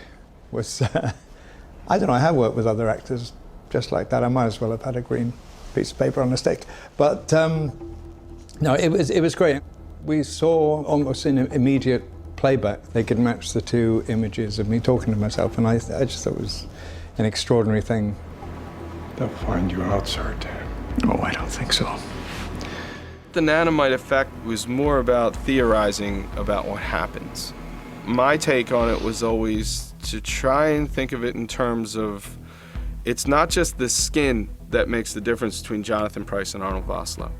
was, I don't know, I have worked with other actors just like that. I might as well have had a green piece of paper on a stick. But no, it was great. We saw almost in immediate playback, they could match the two images of me talking to myself, and I just thought it was an extraordinary thing. They'll find you out, Sartan. Oh, I don't think so. The Nanomite Effect was more about theorizing about what happens. My take on it was always to try and think of it in terms of, it's not just the skin that makes the difference between Jonathan Pryce and Arnold Vosloo.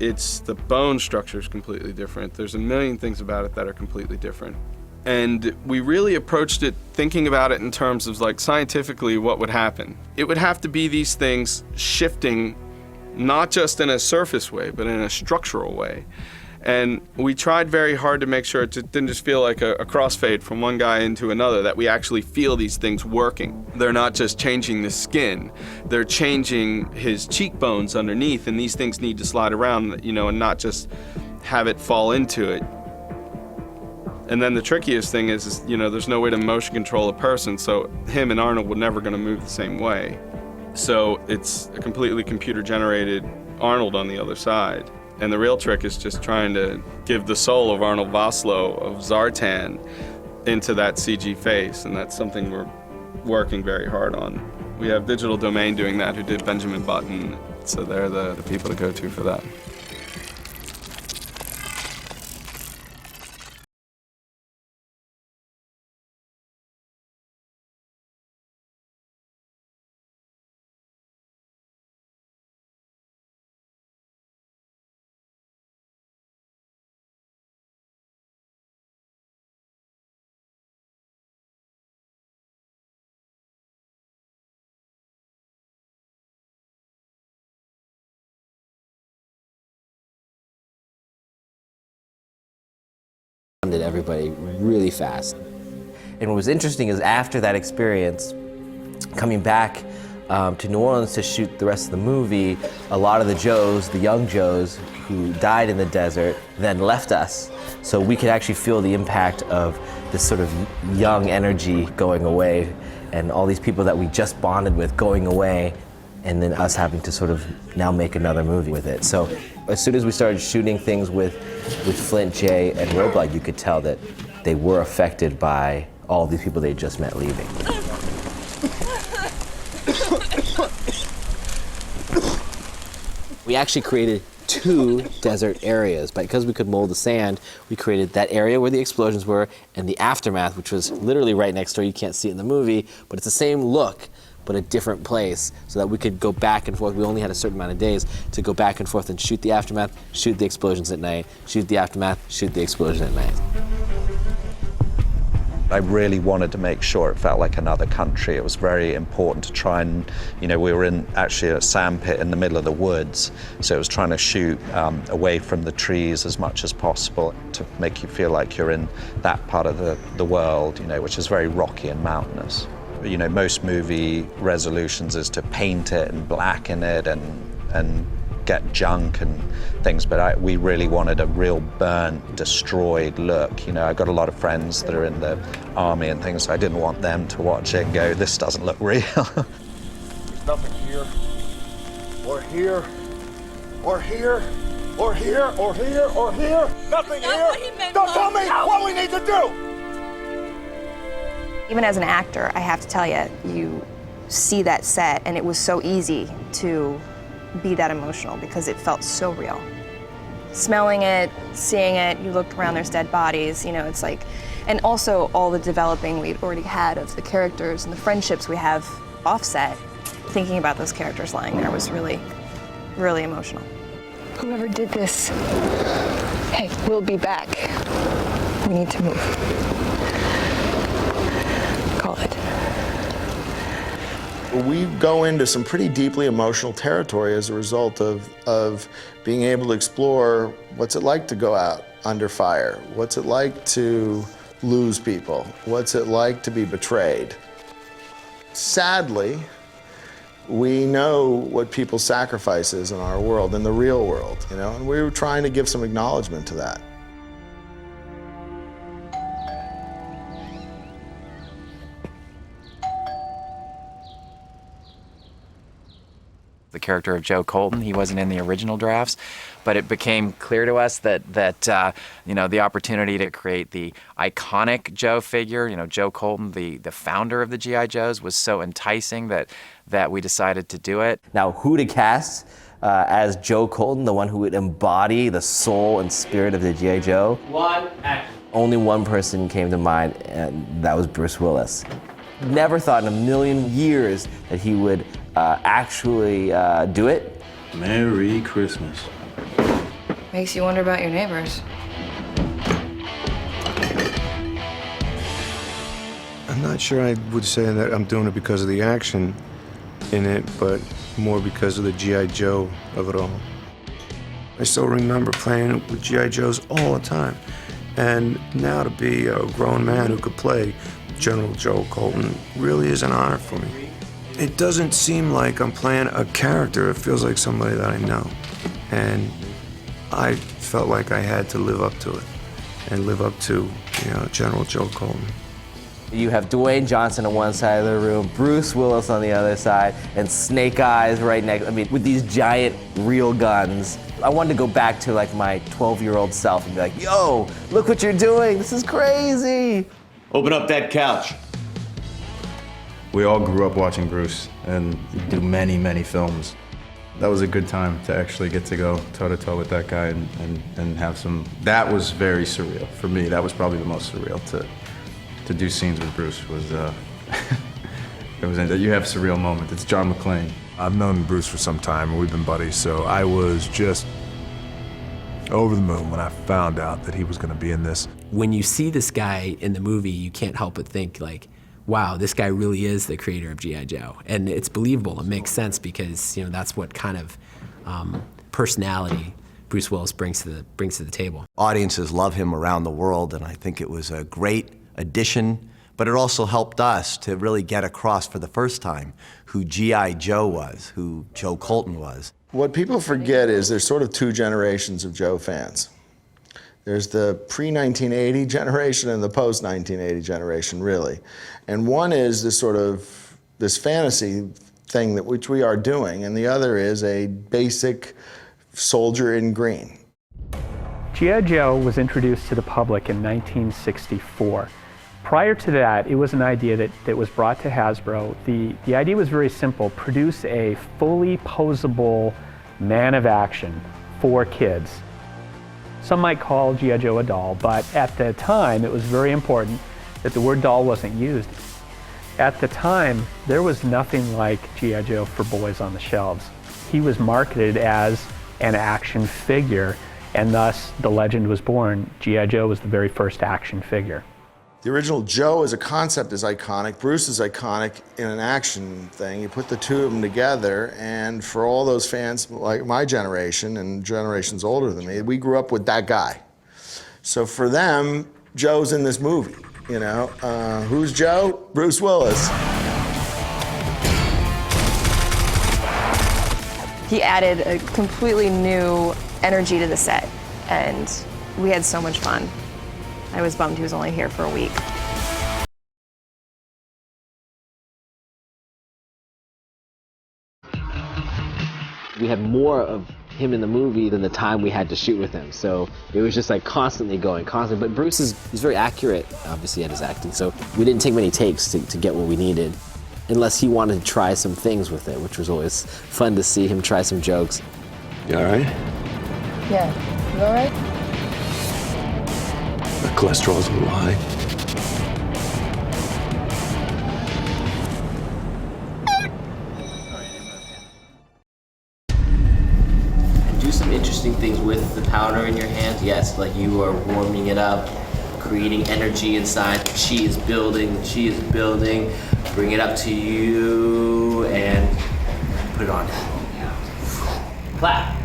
It's the bone structure is completely different. There's a million things about it that are completely different. And we really approached it thinking about it in terms of, like, scientifically what would happen. It would have to be these things shifting not just in a surface way, but in a structural way. And we tried very hard to make sure it didn't just feel like a crossfade from one guy into another, that we actually feel these things working. They're not just changing the skin, they're changing his cheekbones underneath, and these things need to slide around, you know, and not just have it fall into it. And then the trickiest thing is, you know, there's no way to motion control a person, so him and Arnold were never gonna move the same way. So it's a completely computer-generated Arnold on the other side. And the real trick is just trying to give the soul of Arnold Vosloo, of Zartan, into that CG face, and that's something we're working very hard on. We have Digital Domain doing that, who did Benjamin Button, so they're the people to go to for that. Everybody really fast. And what was interesting is after that experience, coming back to New Orleans to shoot the rest of the movie, a lot of the Joes, the young Joes who died in the desert, then left us. So we could actually feel the impact of this sort of young energy going away, and all these people that we just bonded with going away, and then us having to sort of now make another movie with it. So as soon as we started shooting things with Flint, Jay, and Roblog, you could tell that they were affected by all these people they just met leaving. We actually created 2 desert areas, but because we could mold the sand, we created that area where the explosions were and the aftermath, which was literally right next door. You can't see it in the movie, but it's the same look, but a different place, so that we could go back and forth. We only had a certain amount of days to go back and forth and shoot the aftermath, shoot the explosions at night, shoot the aftermath, shoot the explosion at night. I really wanted to make sure it felt like another country. It was very important to try and, you know, we were in actually a sand pit in the middle of the woods, so it was trying to shoot away from the trees as much as possible to make you feel like you're in that part of the world, you know, which is very rocky and mountainous. You know, most movie resolutions is to paint it and blacken it and get junk and things, but we really wanted a real burnt, destroyed look. You know, I got a lot of friends that are in the army and things, so I didn't want them to watch it and go, this doesn't look real. There's nothing here, or here, or here, or here, or here, or here. Nothing here. Don't tell me what we need to do. Even as an actor, I have to tell you, you see that set, and it was so easy to be that emotional because it felt so real. Smelling it, seeing it, you looked around, there's dead bodies, you know, it's like, and also all the developing we'd already had of the characters and the friendships we have offset, thinking about those characters lying there was really, really emotional. Whoever did this, hey, we'll be back. We need to move. Call it. We go into some pretty deeply emotional territory as a result of being able to explore what's it like to go out under fire? What's it like to lose people? What's it like to be betrayed? Sadly, we know what people's sacrifice is in our world, in the real world, you know, and we were trying to give some acknowledgement to that. The character of Joe Colton, he wasn't in the original drafts, but it became clear to us that you know, the opportunity to create the iconic Joe figure, you know, Joe Colton, the founder of the G.I. Joes, was so enticing that we decided to do it. Now, who to cast as Joe Colton, the one who would embody the soul and spirit of the G.I. Joe? One, action. Only one person came to mind, and that was Bruce Willis. Never thought in a million years that he would actually do it. Merry Christmas. Makes you wonder about your neighbors. I'm not sure I would say that I'm doing it because of the action in it, but more because of the G.I. Joe of it all. I still remember playing with G.I. Joes all the time. And now to be a grown man who could play General Joe Colton really is an honor for me. It doesn't seem like I'm playing a character. It feels like somebody that I know. And I felt like I had to live up to it and live up to, you know, General Joe Colton. You have Dwayne Johnson on one side of the room, Bruce Willis on the other side, and Snake Eyes right next. I mean, with these giant real guns. I wanted to go back to like my 12-year-old self and be like, yo, look what you're doing. This is crazy. Open up that couch. We all grew up watching Bruce and do many, many films. That was a good time to actually get to go toe-to-toe with that guy and have some, that was very surreal. For me, that was probably the most surreal to do scenes with Bruce was, it was, you have surreal moments. It's John McClane. I've known Bruce for some time and we've been buddies, so I was just over the moon when I found out that he was gonna be in this. When you see this guy in the movie, you can't help but think like, wow, this guy really is the creator of G.I. Joe. And it's believable, it makes sense because, you know, that's what kind of personality Bruce Willis brings to the table. Audiences love him around the world, and I think it was a great addition, but it also helped us to really get across for the first time who G.I. Joe was, who Joe Colton was. What people forget is there's sort of two generations of Joe fans. There's the pre-1980 generation and the post-1980 generation, really. And one is this sort of, this fantasy thing that which we are doing, and the other is a basic soldier in green. G.I. Joe was introduced to the public in 1964. Prior to that, it was an idea that was brought to Hasbro. The idea was very simple: produce a fully posable man of action for kids. Some might call G.I. Joe a doll, but at the time, it was very important that the word doll wasn't used. At the time, there was nothing like G.I. Joe for boys on the shelves. He was marketed as an action figure, and thus the legend was born. G.I. Joe was the very first action figure. The original Joe as a concept is iconic. Bruce is iconic in an action thing. You put the two of them together, and for all those fans like my generation and generations older than me, we grew up with that guy. So for them, Joe's in this movie, you know. Who's Joe? Bruce Willis. He added a completely new energy to the set, and we had so much fun. I was bummed he was only here for a week. We had more of him in the movie than the time we had to shoot with him. So it was just like constantly going, constantly. But Bruce is very accurate, obviously, at his acting. So we didn't take many takes to get what we needed, unless he wanted to try some things with it, which was always fun to see him try some jokes. You all right? Yeah, you all right? My cholesterol's a little high. Do some interesting things with the powder in your hands. Yes, like you are warming it up, creating energy inside. Chi is building, chi is building. Bring it up to you and put it on. Clap.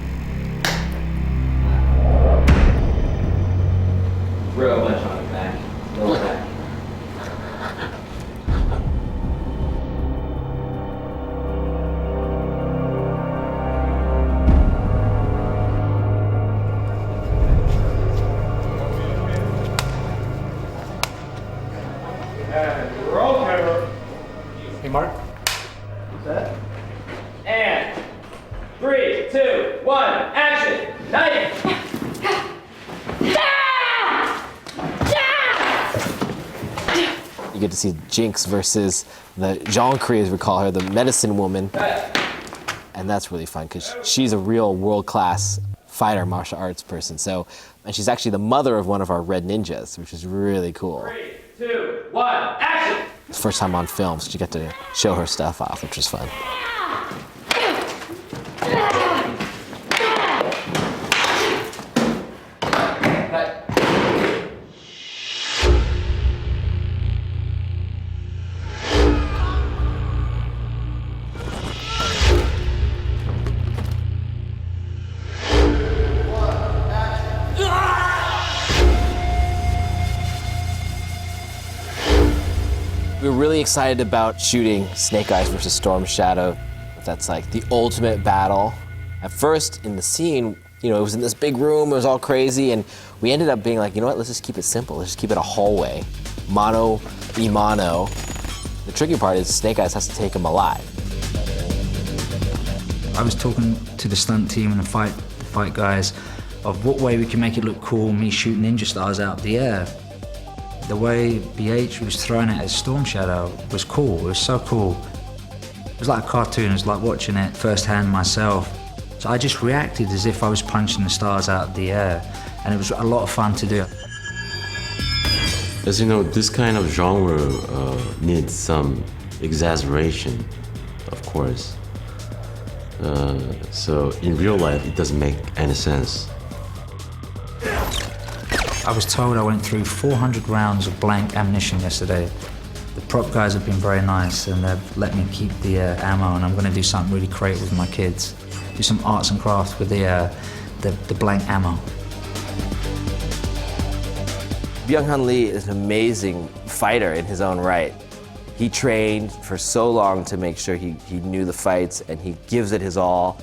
2, 1, action! Knife! You get to see Jinx versus the Jean-Cree, as we call her, the medicine woman. And that's really fun because she's a real world-class fighter, martial arts person. So, and she's actually the mother of one of our red ninjas, which is really cool. 3, 2, 1, action! It's the first time on film, so she got to show her stuff off, which was fun. We were really excited about shooting Snake Eyes versus Storm Shadow. That's like the ultimate battle. At first, in the scene, you know, it was in this big room, it was all crazy, and we ended up being like, you know what, let's just keep it simple. Let's just keep it a hallway. Mano y mano. The tricky part is Snake Eyes has to take him alive. I was talking to the stunt team and the fight guys of what way we can make it look cool, me shooting ninja stars out of the air. The way BH was throwing it at Storm Shadow was cool. It was so cool. It was like a cartoon. It was like watching it firsthand myself. So I just reacted as if I was punching the stars out of the air, and it was a lot of fun to do. As you know, this kind of genre needs some exaggeration, of course. So in real life, it doesn't make any sense. I was told I went through 400 rounds of blank ammunition yesterday. The prop guys have been very nice and they've let me keep the ammo, and I'm going to do something really creative with my kids. Do some arts and crafts with the blank ammo. Byung-hun Lee is an amazing fighter in his own right. He trained for so long to make sure he knew the fights, and he gives it his all.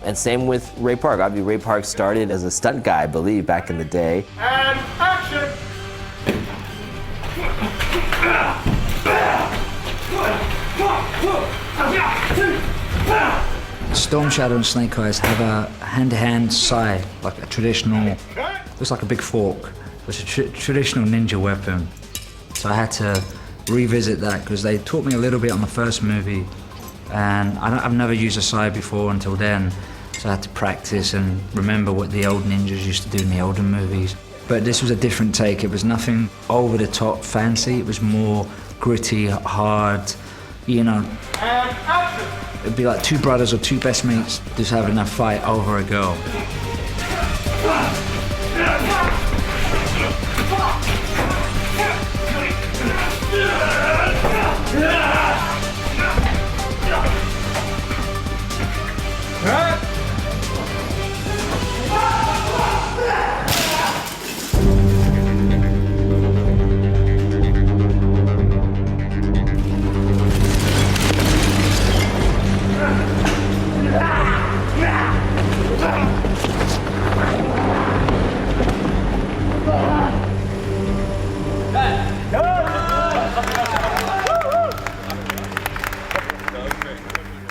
And same with Ray Park. Obviously, Ray Park started as a stunt guy, I believe, back in the day. And action! Storm Shadow and Snake Eyes have a hand-to-hand sai, like a traditional, looks like a big fork. It's a traditional ninja weapon. So I had to revisit that because they taught me a little bit on the first movie, and I've never used a sai before until then. So I had to practice and remember what the old ninjas used to do in the older movies. But this was a different take. It was nothing over the top fancy. It was more gritty, hard, you know. And action! It'd be like two brothers or two best mates just having a fight over a girl.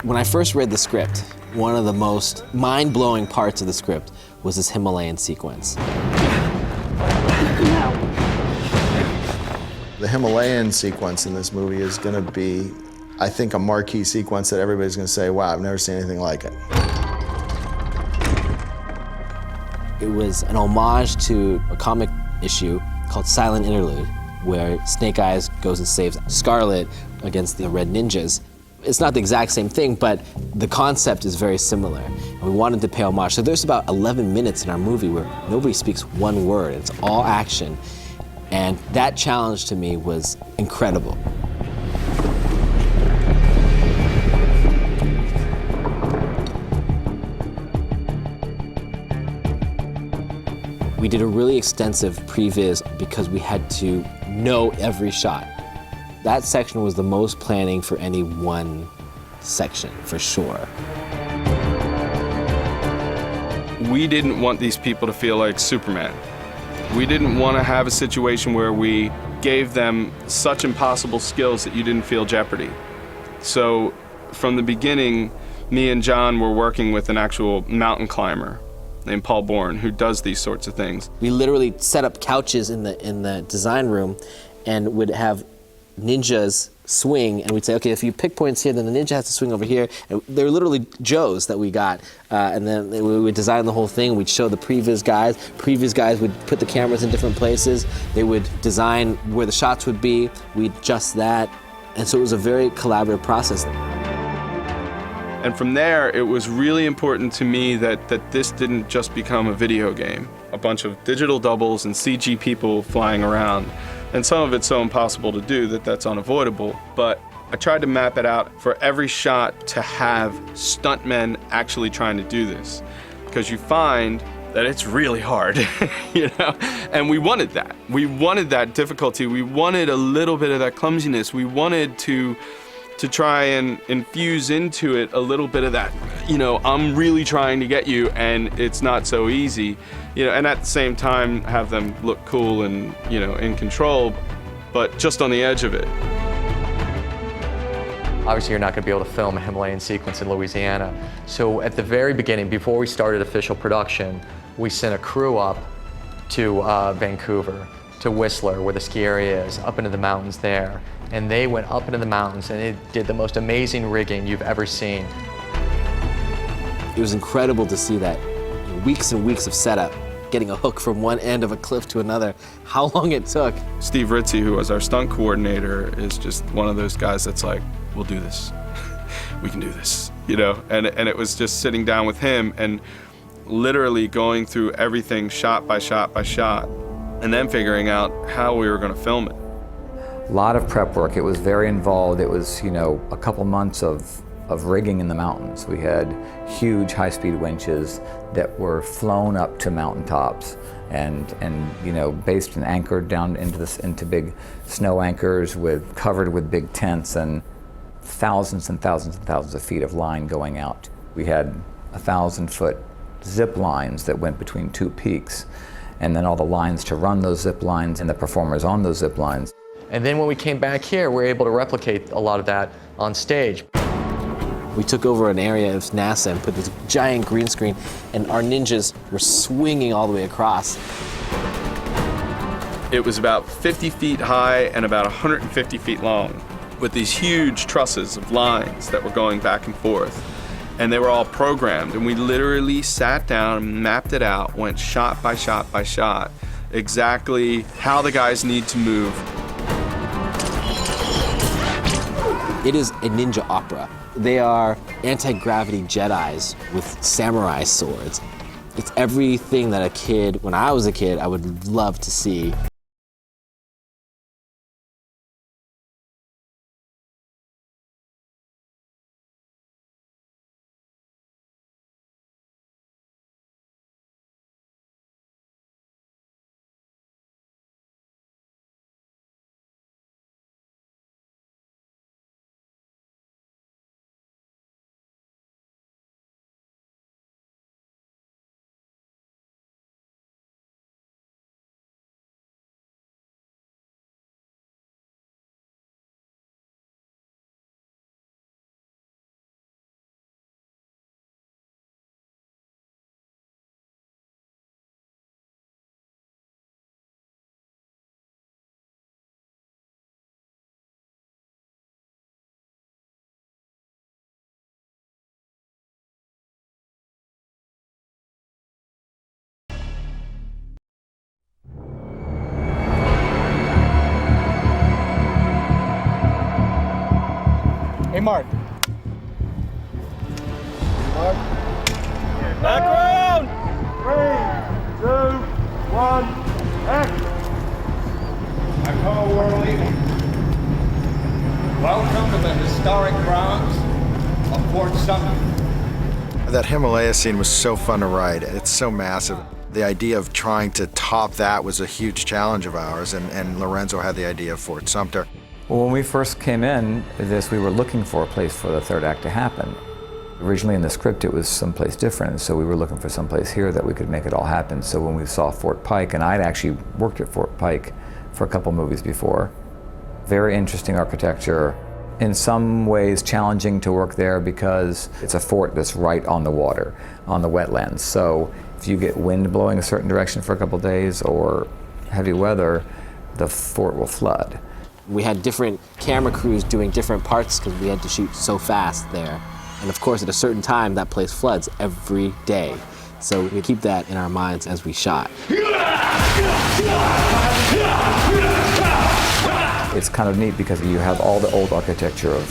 When I first read the script, one of the most mind-blowing parts of the script was this Himalayan sequence. The Himalayan sequence in this movie is going to be, I think, a marquee sequence that everybody's going to say, wow, I've never seen anything like it. It was an homage to a comic issue called Silent Interlude, where Snake Eyes goes and saves Scarlet against the Red Ninjas. It's not the exact same thing, but the concept is very similar. And we wanted to pay homage. So there's about 11 minutes in our movie where nobody speaks one word. It's all action. And that challenge to me was incredible. We did a really extensive previs because we had to know every shot. That section was the most planning for any one section, for sure. We didn't want these people to feel like Superman. We didn't want to have a situation where we gave them such impossible skills that you didn't feel jeopardy. So from the beginning, me and John were working with an actual mountain climber named Paul Bourne, who does these sorts of things. We literally set up couches in the design room and would have ninjas swing, and we'd say, okay, if you pick points here, then the ninja has to swing over here. And they're literally Joes that we got, and then we would design the whole thing. We'd show the previs guys. Previs guys would put the cameras in different places. They would design where the shots would be. We'd adjust that, and so it was a very collaborative process. And from there, it was really important to me that this didn't just become a video game, a bunch of digital doubles and CG people flying around. And some of it's so impossible to do that that's unavoidable, but I tried to map it out for every shot to have stuntmen actually trying to do this, because you find that it's really hard, you know? And we wanted that. We wanted that difficulty. We wanted a little bit of that clumsiness. We wanted to try and infuse into it a little bit of that, you know, I'm really trying to get you and it's not so easy, you know, and at the same time have them look cool and, you know, in control, but just on the edge of it. Obviously, you're not going to be able to film a Himalayan sequence in Louisiana. So at the very beginning, before we started official production, we sent a crew up to Vancouver, to Whistler, where the ski area is, up into the mountains there. And they went up into the mountains and they did the most amazing rigging you've ever seen. It was incredible to see that weeks and weeks of setup, getting a hook from one end of a cliff to another, how long it took. Steve Ritzy, who was our stunt coordinator, is just one of those guys that's like, we'll do this. We can do this, you know? And it was just sitting down with him and literally going through everything shot by shot by shot, and then figuring out how we were gonna film it. A lot of prep work. It was very involved. It was, you know, a couple months of rigging in the mountains. We had huge high-speed winches that were flown up to mountaintops and you know, based and anchored down into big snow anchors covered with big tents and thousands and thousands and thousands of feet of line going out. We had 1,000-foot zip lines that went between two peaks, and then all the lines to run those zip lines and the performers on those zip lines. And then when we came back here, we were able to replicate a lot of that on stage. We took over an area of NASA and put this giant green screen, and our ninjas were swinging all the way across. It was about 50 feet high and about 150 feet long, with these huge trusses of lines that were going back and forth. And they were all programmed, and we literally sat down and mapped it out, went shot by shot by shot, exactly how the guys need to move. It is a ninja opera. They are anti-gravity Jedis with samurai swords. It's everything that a kid, when I was a kid, I would love to see. Hey, Mark. Mark. Background! 3, 2, 1, action! I call Worley. Welcome to the historic grounds of Fort Sumter. That Himalaya scene was so fun to write. It's so massive. The idea of trying to top that was a huge challenge of ours, and Lorenzo had the idea of Fort Sumter. Well, when we first came in this, we were looking for a place for the third act to happen. Originally in the script, it was someplace different, so we were looking for someplace here that we could make it all happen. So when we saw Fort Pike, and I'd actually worked at Fort Pike for a couple movies before, very interesting architecture, in some ways challenging to work there because it's a fort that's right on the water, on the wetlands. So if you get wind blowing a certain direction for a couple of days or heavy weather, the fort will flood. We had different camera crews doing different parts because we had to shoot so fast there. And of course, at a certain time, that place floods every day. So we keep that in our minds as we shot. It's kind of neat because you have all the old architecture of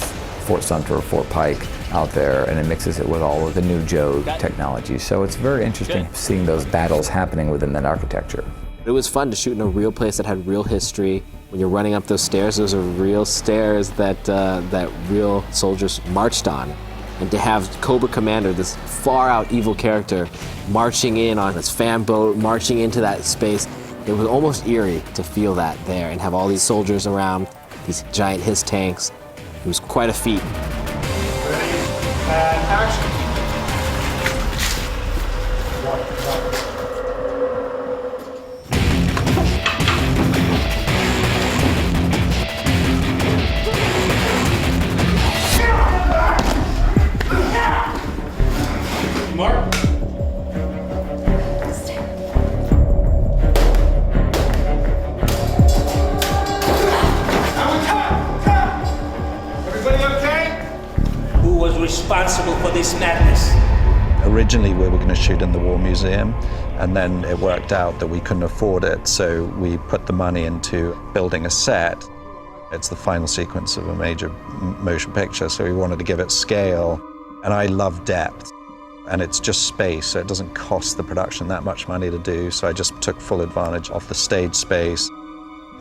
Fort Sumter or Fort Pike out there, and it mixes it with all of the new Joe technology. So it's very interesting seeing those battles happening within that architecture. It was fun to shoot in a real place that had real history. When you're running up those stairs, those are real stairs that real soldiers marched on. And to have Cobra Commander, this far-out evil character, marching in on his fan boat, marching into that space, it was almost eerie to feel that there and have all these soldiers around, these giant HISS tanks. It was quite a feat. Ready? And action. Mark. Responsible for this madness. Originally we were going to shoot in the War Museum, and then it worked out that we couldn't afford it, so we put the money into building a set. It's the final sequence of a major motion picture, so we wanted to give it scale. And I love depth, and it's just space, so it doesn't cost the production that much money to do, so I just took full advantage of the stage space.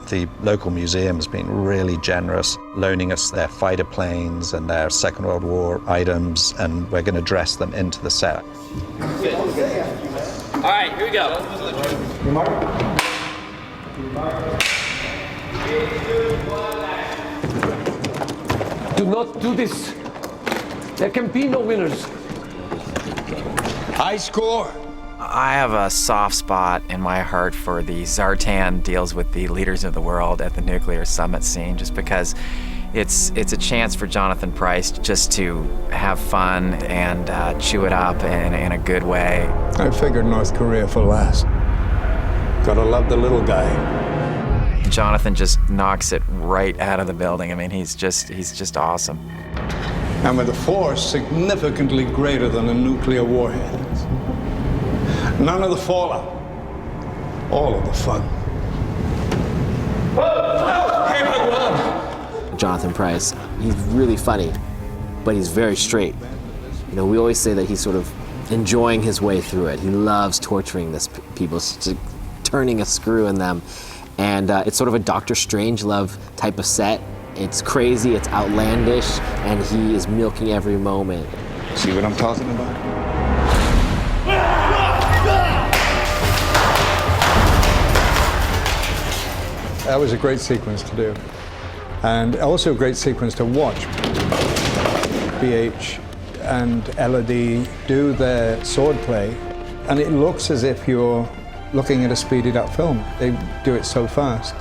The local museum has been really generous, loaning us their fighter planes and their Second World War items, and we're going to dress them into the set. All right, here we go. Do not do this. There can be no winners. High score. I have a soft spot in my heart for the Zartan deals with the leaders of the world at the nuclear summit scene, just because it's a chance for Jonathan Pryce just to have fun and chew it up in a good way. I figured North Korea for last. Gotta love the little guy. Jonathan just knocks it right out of the building. I mean, he's just awesome. And with a force significantly greater than a nuclear warhead. None of the fallout, all of the fun. Jonathan Pryce, he's really funny, but he's very straight. You know, we always say that he's sort of enjoying his way through it. He loves torturing this people, turning a screw in them. And it's sort of a Dr. Strangelove type of set. It's crazy, it's outlandish, and he is milking every moment. See what I'm talking about? That was a great sequence to do, and also a great sequence to watch. BH and Elodie do their sword play, and it looks as if you're looking at a speeded up film. They do it so fast,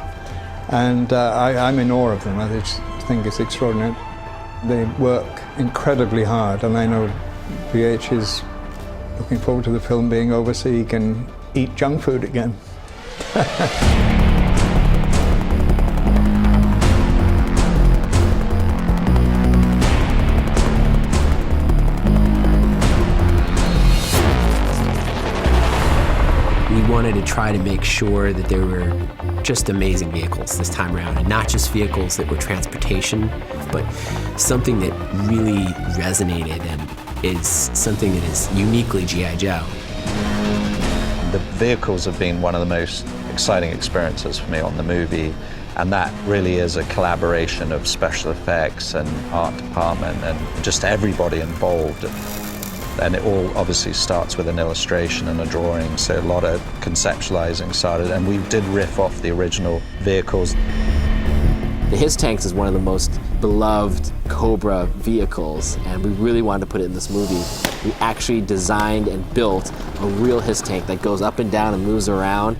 and I'm in awe of them. I just think it's extraordinary. They work incredibly hard, and I know BH is looking forward to the film being over so he can eat junk food again. Wanted to try to make sure that there were just amazing vehicles this time around, and not just vehicles that were transportation, but something that really resonated and is something that is uniquely G.I. Joe. The vehicles have been one of the most exciting experiences for me on the movie, and that really is a collaboration of special effects and art department and just everybody involved. And it all obviously starts with an illustration and a drawing, so a lot of conceptualizing started, and we did riff off the original vehicles. The HISS tanks is one of the most beloved Cobra vehicles, and we really wanted to put it in this movie. We actually designed and built a real HISS tank that goes up and down and moves around.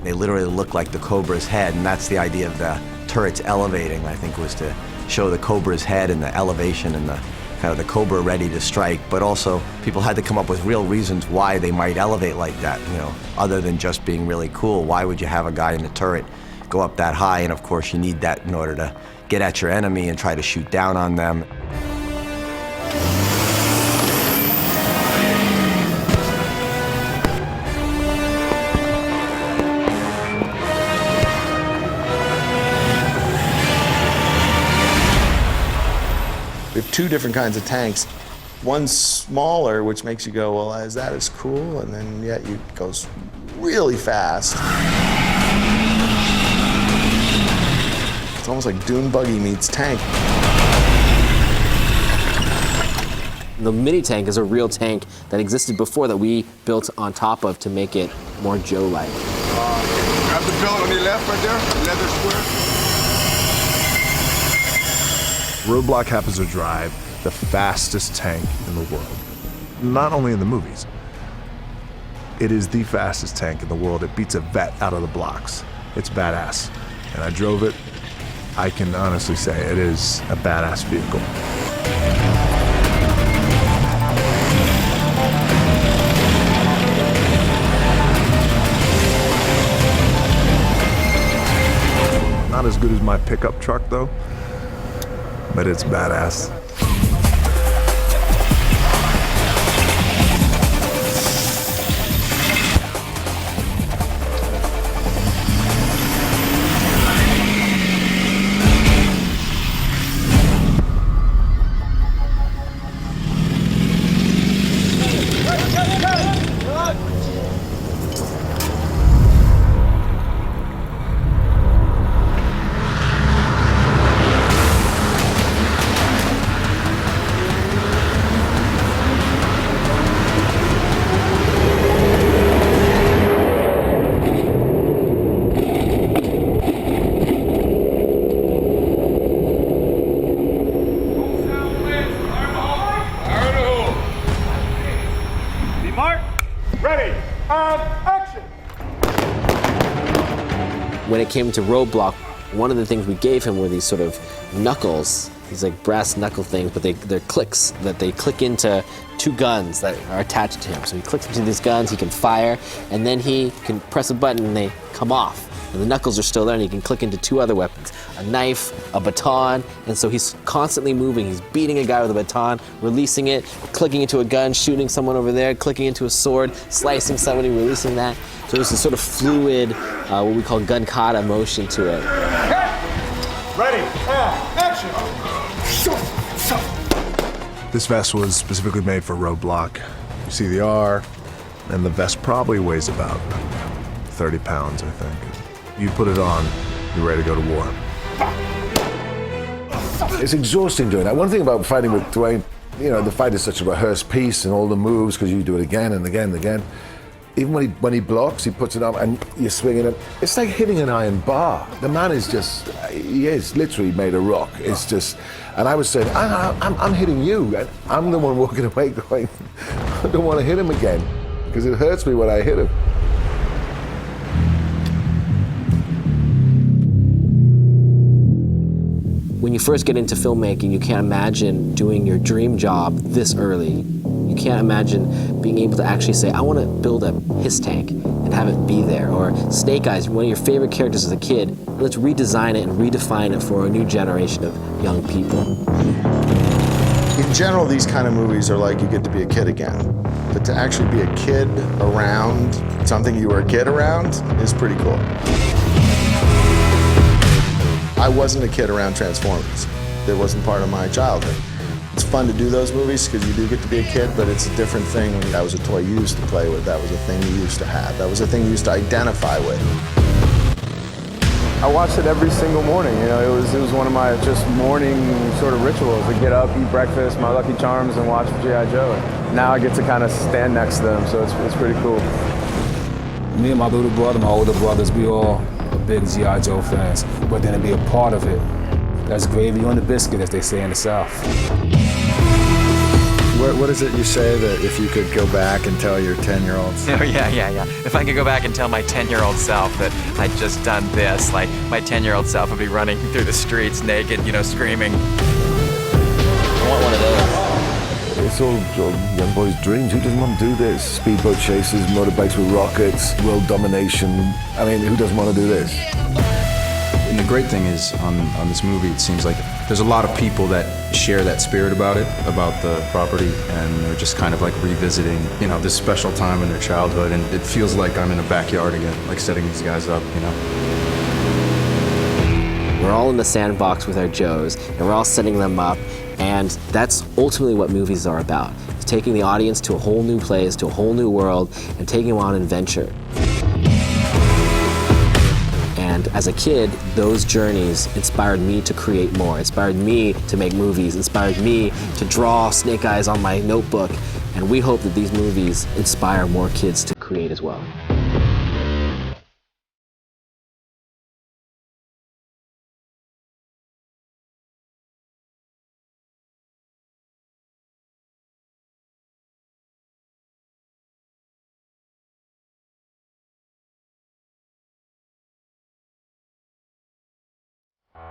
They literally look like the Cobra's head, and that's the idea of the turrets elevating, I think, was to show the cobra's head and the elevation and the kind of the cobra ready to strike, but also people had to come up with real reasons why they might elevate like that, you know, other than just being really cool. Why would you have a guy in the turret go up that high? And of course you need that in order to get at your enemy and try to shoot down on them. We have two different kinds of tanks. One's smaller, which makes you go, well, is that as cool? And then yet it goes really fast. It's almost like dune buggy meets tank. The mini tank is a real tank that existed before that we built on top of to make it more Joe-like. Grab the billet on your left right there, leather square. Roadblock happens to drive the fastest tank in the world. Not only in the movies. It is the fastest tank in the world. It beats a vet out of the blocks. It's badass. And I drove it. I can honestly say it is a badass vehicle. Not as good as my pickup truck though, but it's badass. When it came to Roadblock, one of the things we gave him were these sort of knuckles, these like brass knuckle things, but they're clicks that they click into two guns that are attached to him. So he clicks into these guns, he can fire, and then he can press a button and they come off. And the knuckles are still there and he can click into two other weapons, a knife, a baton, and so he's constantly moving. He's beating a guy with a baton, releasing it, clicking into a gun, shooting someone over there, clicking into a sword, slicing somebody, releasing that. So there's this sort of fluid, what we call gun kata motion to it. Ready, action! This vest was specifically made for Roadblock. You see the R, and the vest probably weighs about 30 pounds, I think. You put it on, you're ready to go to war. It's exhausting doing that. One thing about fighting with Dwayne, you know, the fight is such a rehearsed piece and all the moves, because you do it again and again and again. Even when he blocks, he puts it up and you're swinging it. It's like hitting an iron bar. The man is just, he is literally made of rock. It's just, and I was saying, I'm hitting you. And I'm the one walking away going, I don't want to hit him again, because it hurts me when I hit him. When you first get into filmmaking, you can't imagine doing your dream job this early. You can't imagine being able to actually say, I want to build a HISS tank and have it be there. Or Snake Eyes, one of your favorite characters as a kid, let's redesign it and redefine it for a new generation of young people. In general, these kind of movies are like you get to be a kid again. But to actually be a kid around something you were a kid around is pretty cool. I wasn't a kid around Transformers. It wasn't part of my childhood. It's fun to do those movies because you do get to be a kid, but it's a different thing. That was a toy you used to play with. That was a thing you used to have. That was a thing you used to identify with. I watched it every single morning. You know, it was one of my just morning sort of rituals. To get up, eat breakfast, my Lucky Charms, and watch G.I. Joe. Now I get to kind of stand next to them, so it's pretty cool. Me and my little brother, my older brothers, we all are big G.I. Joe fans. But then to be a part of it, that's gravy on the biscuit, as they say in the South. What is it you say that if you could go back and tell your 10-year-olds? Oh, yeah. If I could go back and tell my 10-year-old self that I'd just done this, like my 10-year-old self would be running through the streets naked, you know, screaming. I want one of those. It's all young boys' dreams. Who doesn't want to do this? Speedboat chases, motorbikes with rockets, world domination. I mean, who doesn't want to do this? And the great thing is, on this movie, it seems like there's a lot of people that share that spirit about it, about the property, and they're just kind of like revisiting, you know, this special time in their childhood, and it feels like I'm in a backyard again, like setting these guys up, you know. We're all in the sandbox with our Joes, and we're all setting them up, and that's ultimately what movies are about. It's taking the audience to a whole new place, to a whole new world, and taking them on an adventure. And as a kid, those journeys inspired me to create more, inspired me to make movies, inspired me to draw snake eyes on my notebook. And we hope that these movies inspire more kids to create as well.